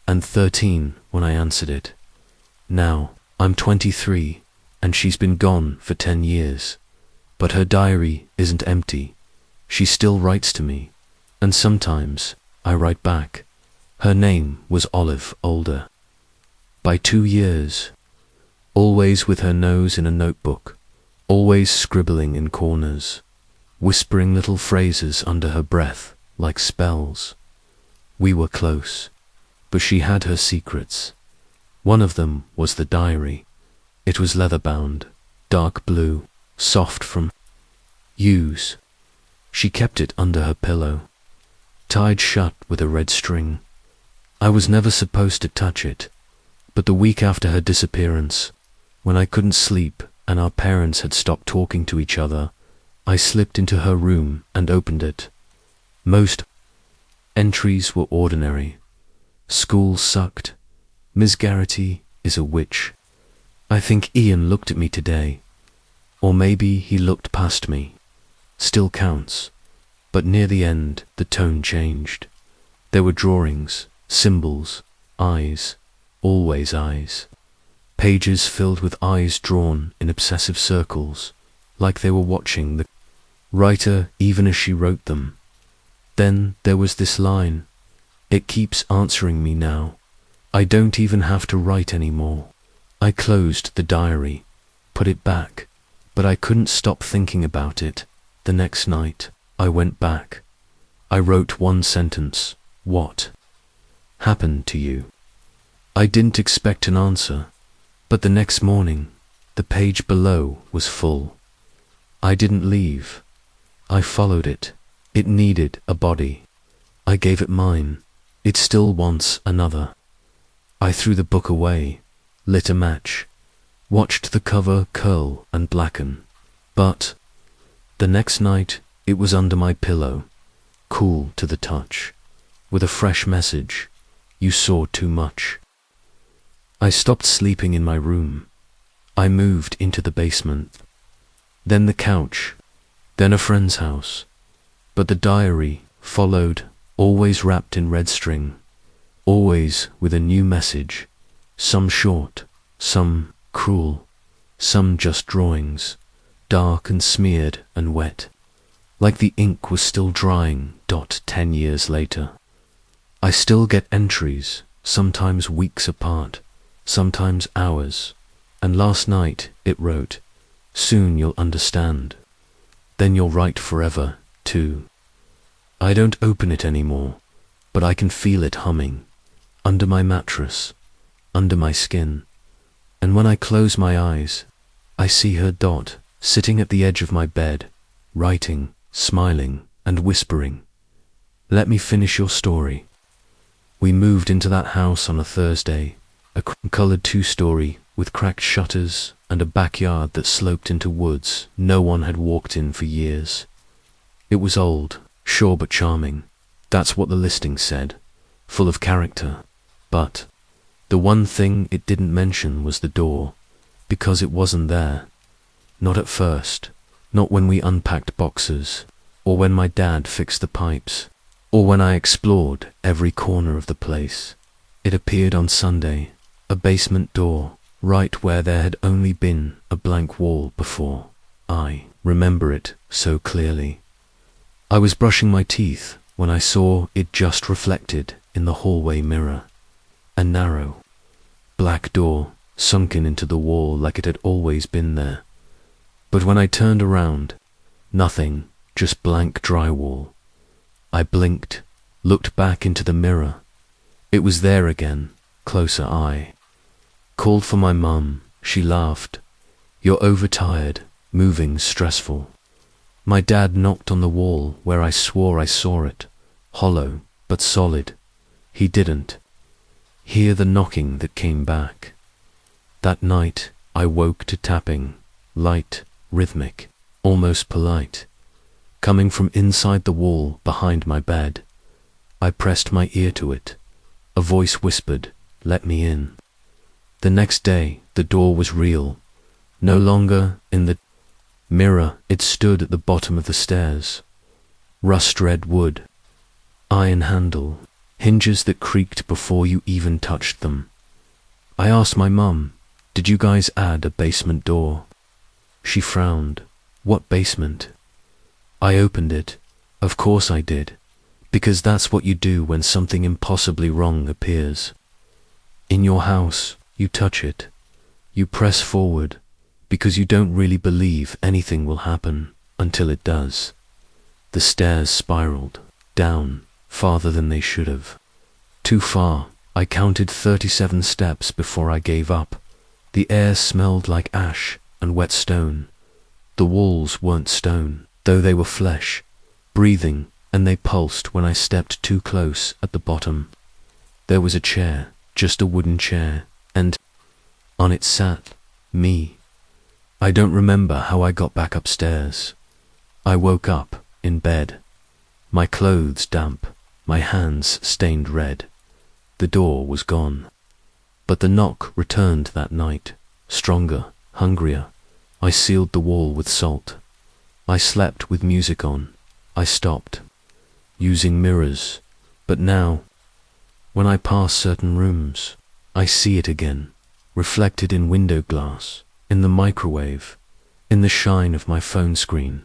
and 13 when I answered it. Now I'm 23, and she's been gone for 10 years. But her diary isn't empty. She still writes to me, and sometimes I write back. Her name was Olive Older. By 2 years, always with her nose in a notebook, always scribbling in corners, whispering little phrases under her breath like spells. We were close, but she had her secrets. One of them was the diary. It was leather-bound, dark blue, soft from use. She kept it under her pillow, tied shut with a red string. I was never supposed to touch it, but the week after her disappearance, when I couldn't sleep and our parents had stopped talking to each other, I slipped into her room and opened it. Most entries were ordinary. School sucked. Miss Garrity is a witch. I think Ian looked at me today, or maybe he looked past me. Still counts, but near the end the tone changed. There were drawings, symbols, eyes, always eyes. Pages filled with eyes drawn in obsessive circles, like they were watching the writer even as she wrote them. Then there was this line, "It keeps answering me now. I don't even have to write anymore." I closed the diary, put it back, but I couldn't stop thinking about it. The next night, I went back. I wrote one sentence. "What happened to you?" I didn't expect an answer, but the next morning, the page below was full. I didn't leave. I followed it. It needed a body. I gave it mine. It still wants another. I threw the book away, lit a match, watched the cover curl and blacken. But the next night it was under my pillow, cool to the touch, with a fresh message: you saw too much. I stopped sleeping in my room. I moved into the basement, then the couch, then a friend's house. But the diary followed, always wrapped in red string, always with a new message, some short, some cruel, some just drawings, dark and smeared and wet, like the ink was still drying. 10 years later. I still get entries, sometimes weeks apart, sometimes hours, and last night it wrote, soon you'll understand. Then you'll write forever, too. I don't open it anymore, but I can feel it humming, under my mattress, under my skin. And when I close my eyes, I see her sitting at the edge of my bed, writing, smiling, and whispering, let me finish your story. We moved into that house on a Thursday, a colored 2-story with cracked shutters and a backyard that sloped into woods no one had walked in for years. It was old, sure, but charming. That's what the listing said, full of character. But the one thing it didn't mention was the door, because it wasn't there. Not at first, not when we unpacked boxes, or when my dad fixed the pipes, or when I explored every corner of the place. It appeared on Sunday, a basement door, right where there had only been a blank wall before. I remember it so clearly. I was brushing my teeth when I saw it just reflected in the hallway mirror. A narrow, black door sunken into the wall like it had always been there. But when I turned around, nothing, just blank drywall. I blinked, looked back into the mirror. It was there again, closer. I called for my mum. She laughed. You're overtired, moving, stressful. My dad knocked on the wall where I swore I saw it, hollow but solid. He didn't hear the knocking that came back. That night I woke to tapping, light, rhythmic, almost polite, coming from inside the wall behind my bed. I pressed my ear to it. A voice whispered, let me in. The next day the door was real, no longer in the mirror. It stood at the bottom of the stairs. Rust-red wood, iron handle, hinges that creaked before you even touched them. I asked my mum, did you guys add a basement door? She frowned. What basement? I opened it. Of course I did, because that's what you do when something impossibly wrong appears. In your house, you touch it. You press forward, because you don't really believe anything will happen until it does. The stairs spiraled down, farther than they should have. Too far. I counted 37 steps before I gave up. The air smelled like ash and wet stone. The walls weren't stone, though they were flesh, breathing, and they pulsed when I stepped too close at the bottom. There was a chair, just a wooden chair, and on it sat me. I don't remember how I got back upstairs. I woke up in bed, my clothes damp, my hands stained red. The door was gone. But the knock returned that night, stronger, hungrier. I sealed the wall with salt. I slept with music on. I stopped using mirrors. But now, when I pass certain rooms, I see it again, reflected in window glass, in the microwave, in the shine of my phone screen.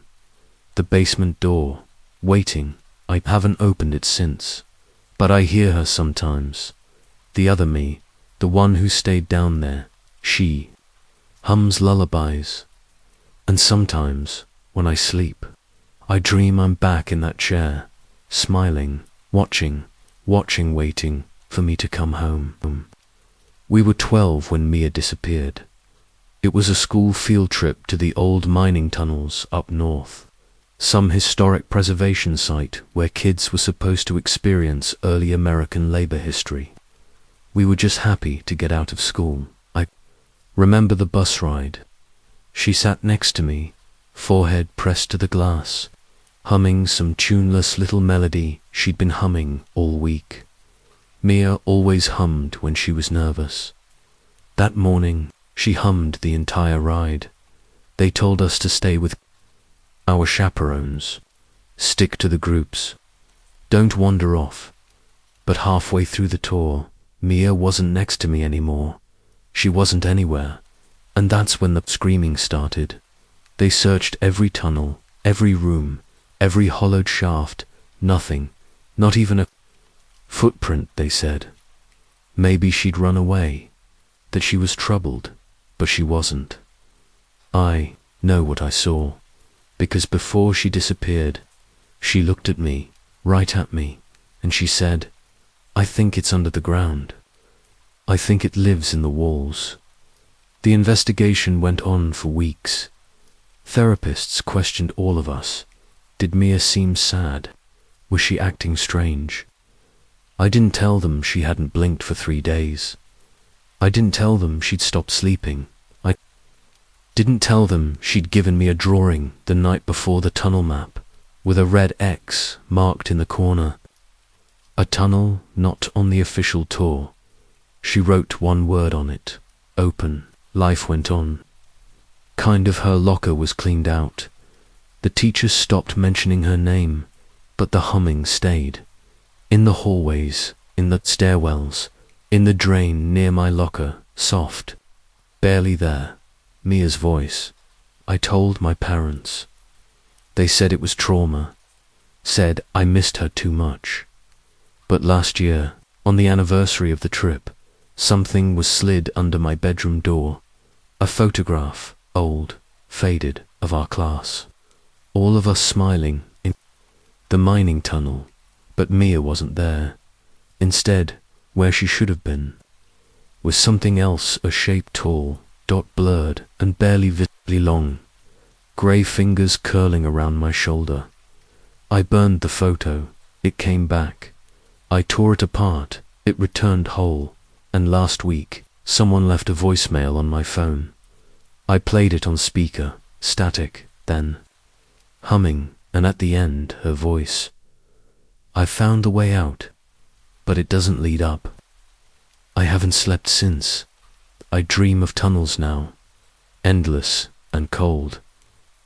The basement door, waiting. I haven't opened it since. But I hear her sometimes. The other me, the one who stayed down there, she hums lullabies. And sometimes, when I sleep, I dream I'm back in that chair, smiling, watching, waiting for me to come home. We were 12 when Mia disappeared. It was a school field trip to the old mining tunnels up north, some historic preservation site where kids were supposed to experience early American labor history. We were just happy to get out of school. I remember the bus ride. She sat next to me, forehead pressed to the glass, humming some tuneless little melody she'd been humming all week. Mia always hummed when she was nervous. That morning, she hummed the entire ride. They told us to stay with our chaperones, stick to the groups, don't wander off. But halfway through the tour, Mia wasn't next to me anymore. She wasn't anywhere, and that's when the screaming started. They searched every tunnel, every room, every hollowed shaft, nothing, not even a footprint, they said. Maybe she'd run away, that she was troubled, but she wasn't. I know what I saw, because before she disappeared, she looked at me, right at me, and she said, "I think it's under the ground. I think it lives in the walls." The investigation went on for weeks. Therapists questioned all of us. Did Mia seem sad? Was she acting strange? I didn't tell them she hadn't blinked for 3 days. I didn't tell them she'd stopped sleeping. I didn't tell them she'd given me a drawing the night before the tunnel map, with a red X marked in the corner. A tunnel not on the official tour. She wrote one word on it, open. Life went on. Kind of her locker was cleaned out. The teachers stopped mentioning her name, but the humming stayed. In the hallways, in the stairwells, in the drain near my locker, soft, barely there, Mia's voice. I told my parents. They said it was trauma, said I missed her too much. But last year, on the anniversary of the trip, something was slid under my bedroom door. A photograph, old, faded, of our class. All of us smiling in the mining tunnel, but Mia wasn't there. Instead, where she should have been, was something else, a shape tall, dot blurred, and barely visibly long, grey fingers curling around my shoulder. I burned the photo. It came back. I tore it apart. It returned whole. And last week, someone left a voicemail on my phone. I played it on speaker, static, then humming, and at the end, her voice. I've found the way out, but it doesn't lead up. I haven't slept since. I dream of tunnels now, endless and cold,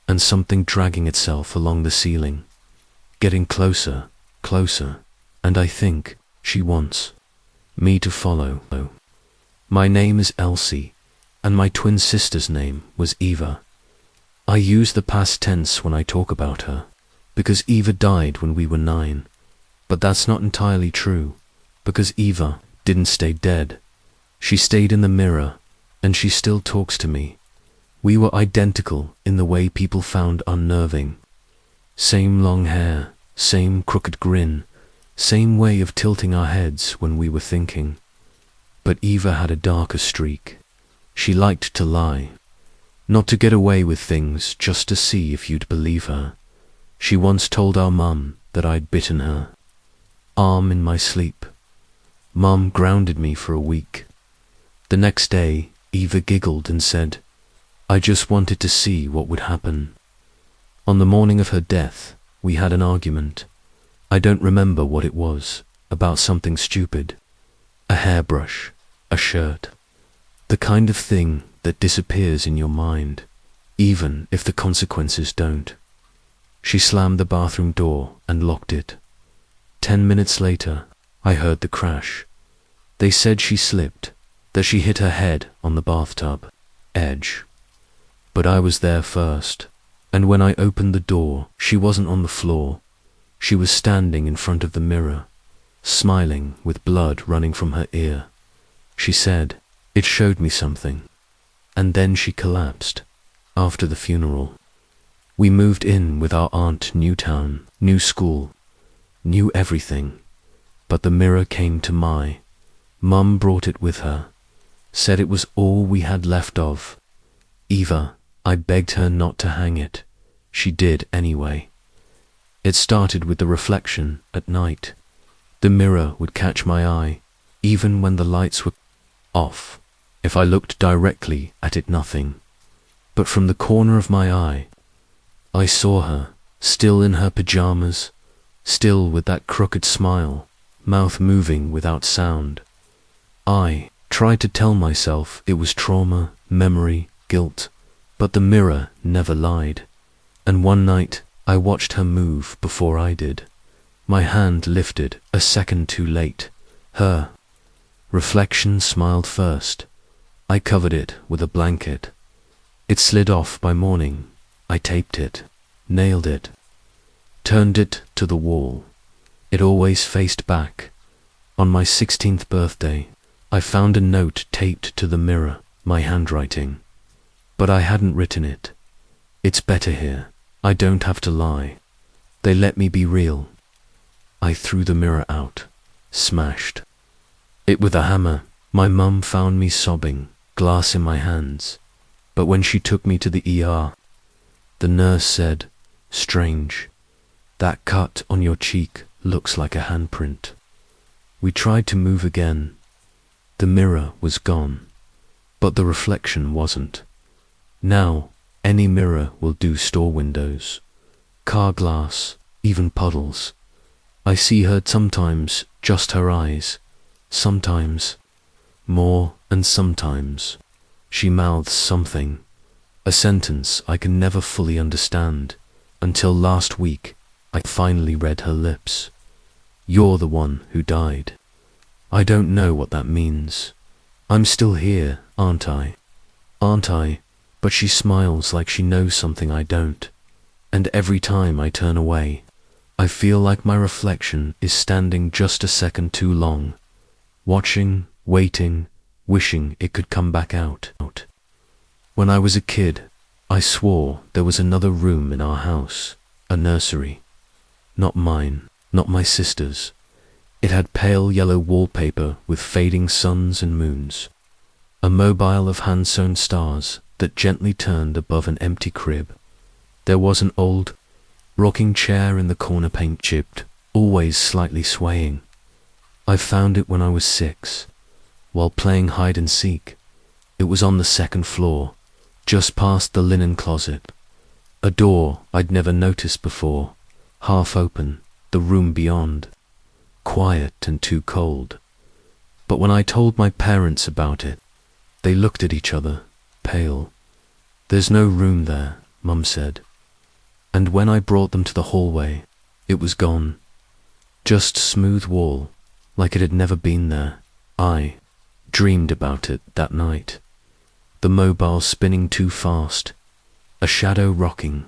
and something dragging itself along the ceiling, getting closer, closer, and I think she wants me to follow. My name is Elsie, and my twin sister's name was Eva. I use the past tense when I talk about her, because Eva died when we were 9. But that's not entirely true, because Eva didn't stay dead. She stayed in the mirror, and she still talks to me. We were identical in the way people found unnerving. Same long hair, same crooked grin, same way of tilting our heads when we were thinking. But Eva had a darker streak. She liked to lie. Not to get away with things, just to see if you'd believe her. She once told our mum that I'd bitten her arm in my sleep. Mum grounded me for a week. The next day, Eva giggled and said, "I just wanted to see what would happen." On the morning of her death, we had an argument. I don't remember what it was, about something stupid. A hairbrush, a shirt. The kind of thing that disappears in your mind, even if the consequences don't. She slammed the bathroom door and locked it. 10 minutes later, I heard the crash. They said she slipped, that she hit her head on the bathtub edge. But I was there first, and when I opened the door, she wasn't on the floor. She was standing in front of the mirror, smiling with blood running from her ear. She said, "It showed me something." And then she collapsed, after the funeral. We moved in with our aunt, new town, new school, new everything. But the mirror came to Mum brought it with her, said it was all we had left of. Eva, I begged her not to hang it. She did anyway. It started with the reflection at night. The mirror would catch my eye, even when the lights were off. If I looked directly at it, nothing. But from the corner of my eye, I saw her, still in her pajamas, still with that crooked smile, mouth moving without sound. I tried to tell myself it was trauma, memory, guilt, but the mirror never lied. And one night, I watched her move before I did. My hand lifted a second too late. Her reflection smiled first. I covered it with a blanket. It slid off by morning. I taped it, nailed it, turned it to the wall. It always faced back. On my 16th birthday, I found a note taped to the mirror, my handwriting. But I hadn't written it. It's better here. I don't have to lie. They let me be real. I threw the mirror out, smashed it with a hammer. My mum found me sobbing, glass in my hands. But when she took me to the ER, the nurse said, "Strange. That cut on your cheek looks like a handprint." We tried to move again. The mirror was gone, but the reflection wasn't. Now, any mirror will do, store windows, car glass, even puddles. I see her sometimes, just her eyes, sometimes more, and sometimes she mouths something, a sentence I can never fully understand, until last week I finally read her lips. "You're the one who died." I don't know what that means. I'm still here, aren't I? Aren't I? But she smiles like she knows something I don't. And every time I turn away, I feel like my reflection is standing just a second too long, watching, waiting, wishing it could come back out. When I was a kid, I swore there was another room in our house, a nursery. Not mine, not my sister's. It had pale yellow wallpaper with fading suns and moons, a mobile of hand-sewn stars that gently turned above an empty crib. There was an old, rocking chair in the corner, paint chipped, always slightly swaying. I found it when I was 6, while playing hide and seek. It was on the 2nd floor, just past the linen closet. A door I'd never noticed before, half open, the room beyond, quiet and too cold. But when I told my parents about it, they looked at each other, pale. "There's no room there," Mum said. And when I brought them to the hallway, it was gone. Just smooth wall, like it had never been there. I dreamed about it that night. The mobile spinning too fast, a shadow rocking.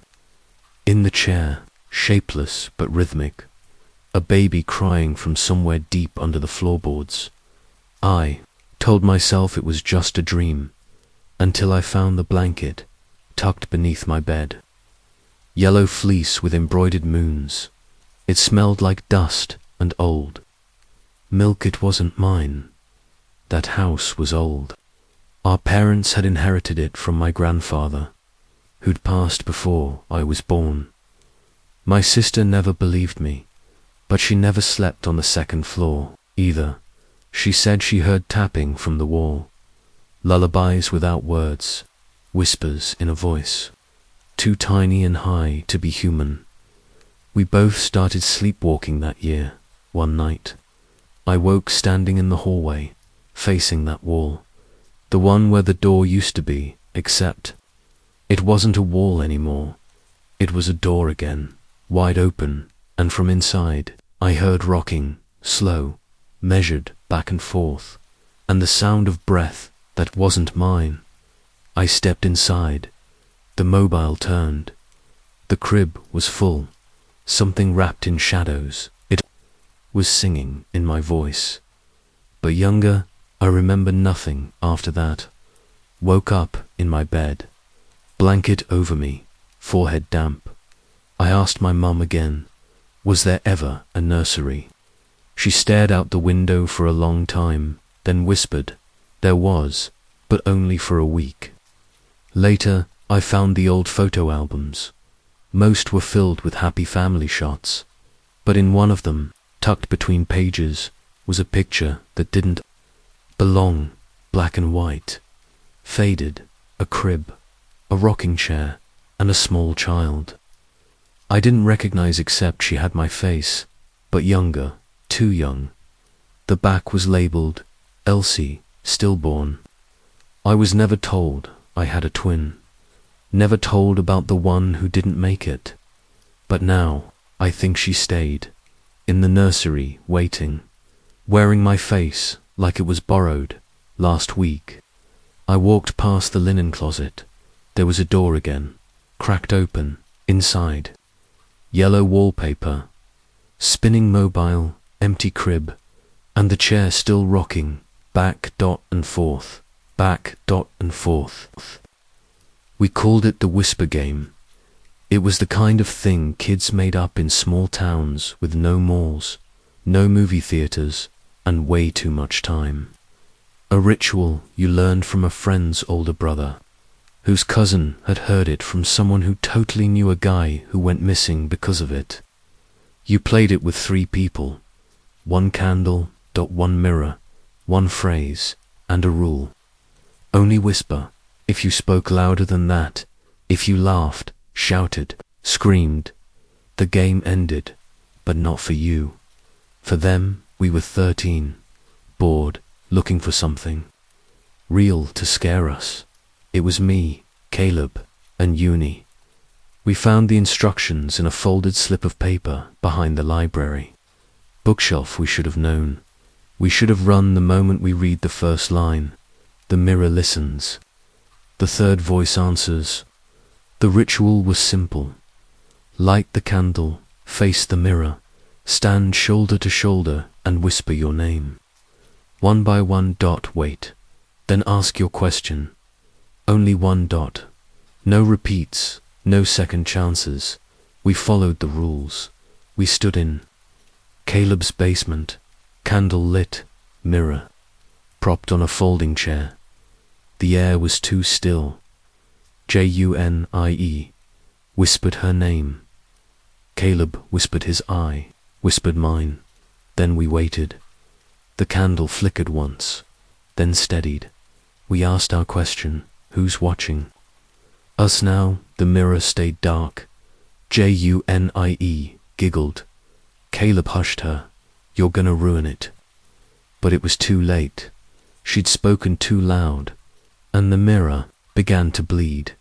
In the chair, shapeless but rhythmic, a baby crying from somewhere deep under the floorboards. I told myself it was just a dream, until I found the blanket tucked beneath my bed. Yellow fleece with embroidered moons. It smelled like dust and old. Milk, it wasn't mine. That house was old. Our parents had inherited it from my grandfather, who'd passed before I was born. My sister never believed me, but she never slept on the 2nd floor either. She said she heard tapping from the wall, lullabies without words, whispers in a voice, too tiny and high to be human. We both started sleepwalking that year, one night. I woke standing in the hallway, facing that wall, the one where the door used to be, except it wasn't a wall anymore. It was a door again, wide open, and from inside I heard rocking, slow, measured back and forth, and the sound of breath that wasn't mine. I stepped inside. The mobile turned. The crib was full. Something wrapped in shadows. It was singing in my voice. But younger, I remember nothing after that. Woke up in my bed. Blanket over me, forehead damp. I asked my mum again, was there ever a nursery? She stared out the window for a long time, then whispered, there was, but only for a week. Later, I found the old photo albums. Most were filled with happy family shots, but in one of them, tucked between pages, was a picture that didn't belong, black and white, faded, a crib, a rocking chair, and a small child. I didn't recognize except she had my face, but younger, too young. The back was labeled, Elsie, stillborn. I was never told I had a twin, never told about the one who didn't make it. But now, I think she stayed, in the nursery, waiting, wearing my face like it was borrowed, last week. I walked past the linen closet. There was a door again, cracked open, inside. Yellow wallpaper, spinning mobile, empty crib, and the chair still rocking, back and forth, back and forth. We called it the whisper game. It was the kind of thing kids made up in small towns with no malls, no movie theaters, and way too much time. A ritual you learned from a friend's older brother, whose cousin had heard it from someone who totally knew a guy who went missing because of it. You played it with 3 people, 1 candle, 1 mirror, 1 phrase, and a rule. Only whisper. If you spoke louder than that, if you laughed, shouted, screamed, the game ended, but not for you. For them, we were 13, bored, looking for something real to scare us. It was me, Caleb, and Uni. We found the instructions in a folded slip of paper behind the library. Bookshelf we should have known. We should have run the moment we read the first line. The mirror listens. The third voice answers. The ritual was simple. Light the candle, face the mirror, stand shoulder to shoulder and whisper your name. 1 by 1. Wait. Then ask your question. Only 1. No repeats, no second chances. We followed the rules. We stood in Caleb's basement, candle lit, mirror, propped on a folding chair. The air was too still. Junie whispered her name. Caleb whispered his I, whispered mine. Then we waited. The candle flickered once, then steadied. We asked our question, who's watching? Us now. The mirror stayed dark. Junie giggled. Caleb hushed her. You're gonna ruin it. But it was too late. She'd spoken too loud, and the mirror began to bleed.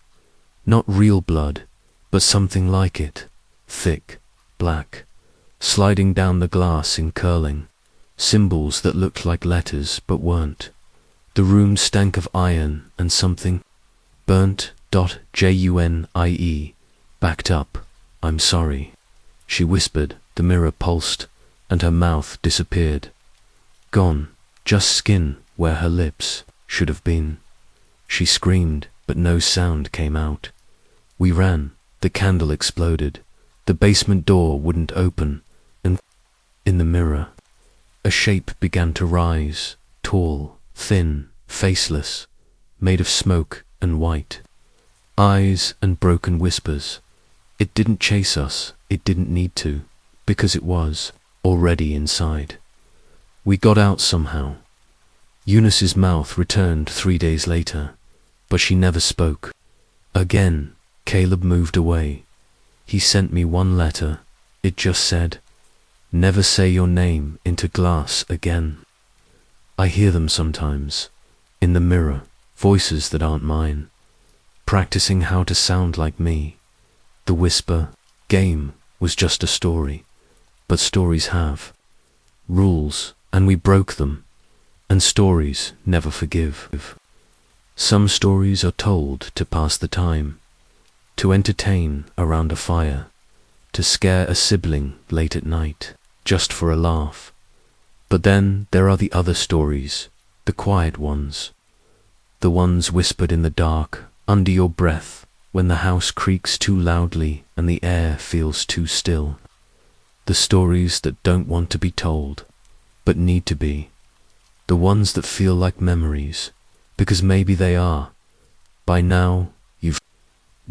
Not real blood, but something like it. Thick, black, sliding down the glass in curling. Symbols that looked like letters but weren't. The room stank of iron and something burnt. Junie backed up. I'm sorry, she whispered. The mirror pulsed, and her mouth disappeared. Gone, just skin where her lips should have been. She screamed, but no sound came out. We ran. The candle exploded. The basement door wouldn't open, and in the mirror, a shape began to rise, tall, thin, faceless, made of smoke and white. Eyes and broken whispers. It didn't chase us, it didn't need to, because it was already inside. We got out somehow. Eunice's mouth returned 3 days later, but she never spoke. Again, Caleb moved away. He sent me 1 letter. It just said, never say your name into glass again. I hear them sometimes, in the mirror, voices that aren't mine, practicing how to sound like me. The whisper game was just a story, but stories have rules, and we broke them, and stories never forgive. Some stories are told to pass the time, to entertain around a fire, to scare a sibling late at night, just for a laugh. But then there are the other stories, the quiet ones, the ones whispered in the dark, under your breath, when the house creaks too loudly and the air feels too still. The stories that don't want to be told, but need to be. The ones that feel like memories, because maybe they are. By now,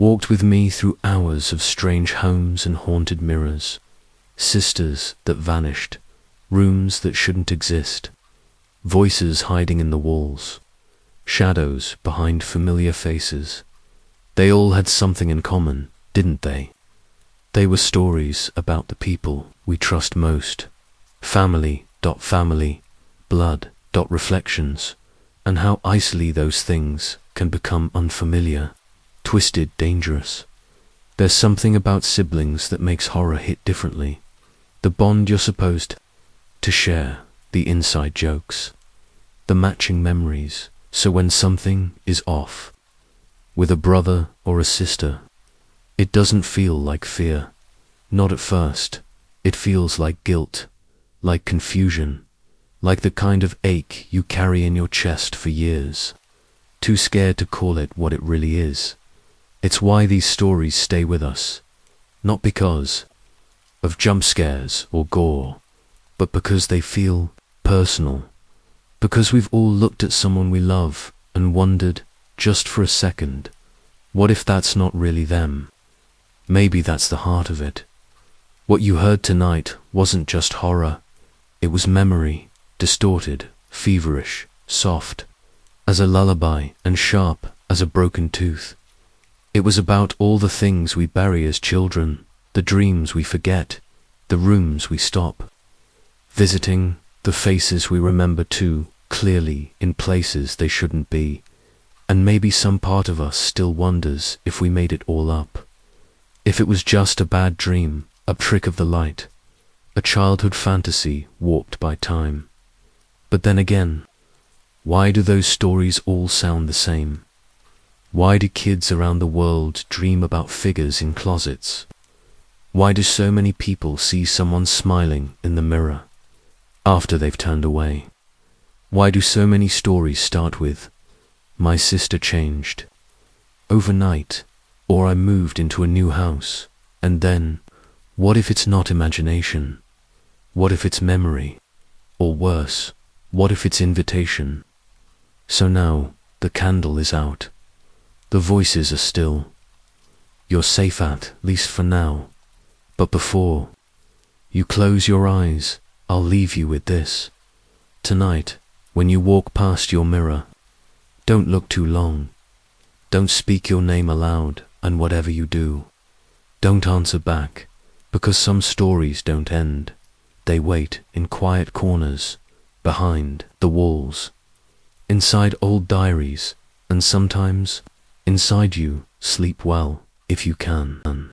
walked with me through hours of strange homes and haunted mirrors, sisters that vanished, rooms that shouldn't exist, voices hiding in the walls, shadows behind familiar faces. They all had something in common, didn't they? They were stories about the people we trust most. Family, blood, reflections, and how easily those things can become unfamiliar, twisted, dangerous. There's something about siblings that makes horror hit differently. The bond you're supposed to share, the inside jokes, the matching memories. So when something is off, with a brother or a sister, it doesn't feel like fear. Not at first. It feels like guilt, like confusion, like the kind of ache you carry in your chest for years, too scared to call it what it really is. It's why these stories stay with us, not because of jump scares or gore, but because they feel personal, because we've all looked at someone we love and wondered, just for a second, what if that's not really them? Maybe that's the heart of it. What you heard tonight wasn't just horror, it was memory, distorted, feverish, soft as a lullaby and sharp as a broken tooth. It was about all the things we bury as children, the dreams we forget, the rooms we stop visiting, the faces we remember too clearly in places they shouldn't be, and maybe some part of us still wonders if we made it all up. If it was just a bad dream, a trick of the light, a childhood fantasy warped by time. But then again, why do those stories all sound the same? Why do kids around the world dream about figures in closets? Why do so many people see someone smiling in the mirror after they've turned away? Why do so many stories start with, "My sister changed overnight," or "I moved into a new house"? And then, what if it's not imagination? What if it's memory? Or worse, what if it's invitation? So now, the candle is out. The voices are still. You're safe at least for now. But before you close your eyes, I'll leave you with this. Tonight, when you walk past your mirror, don't look too long. Don't speak your name aloud, and whatever you do, don't answer back, because some stories don't end. They wait in quiet corners, behind the walls, inside old diaries, and sometimes inside you. Sleep well, if you can.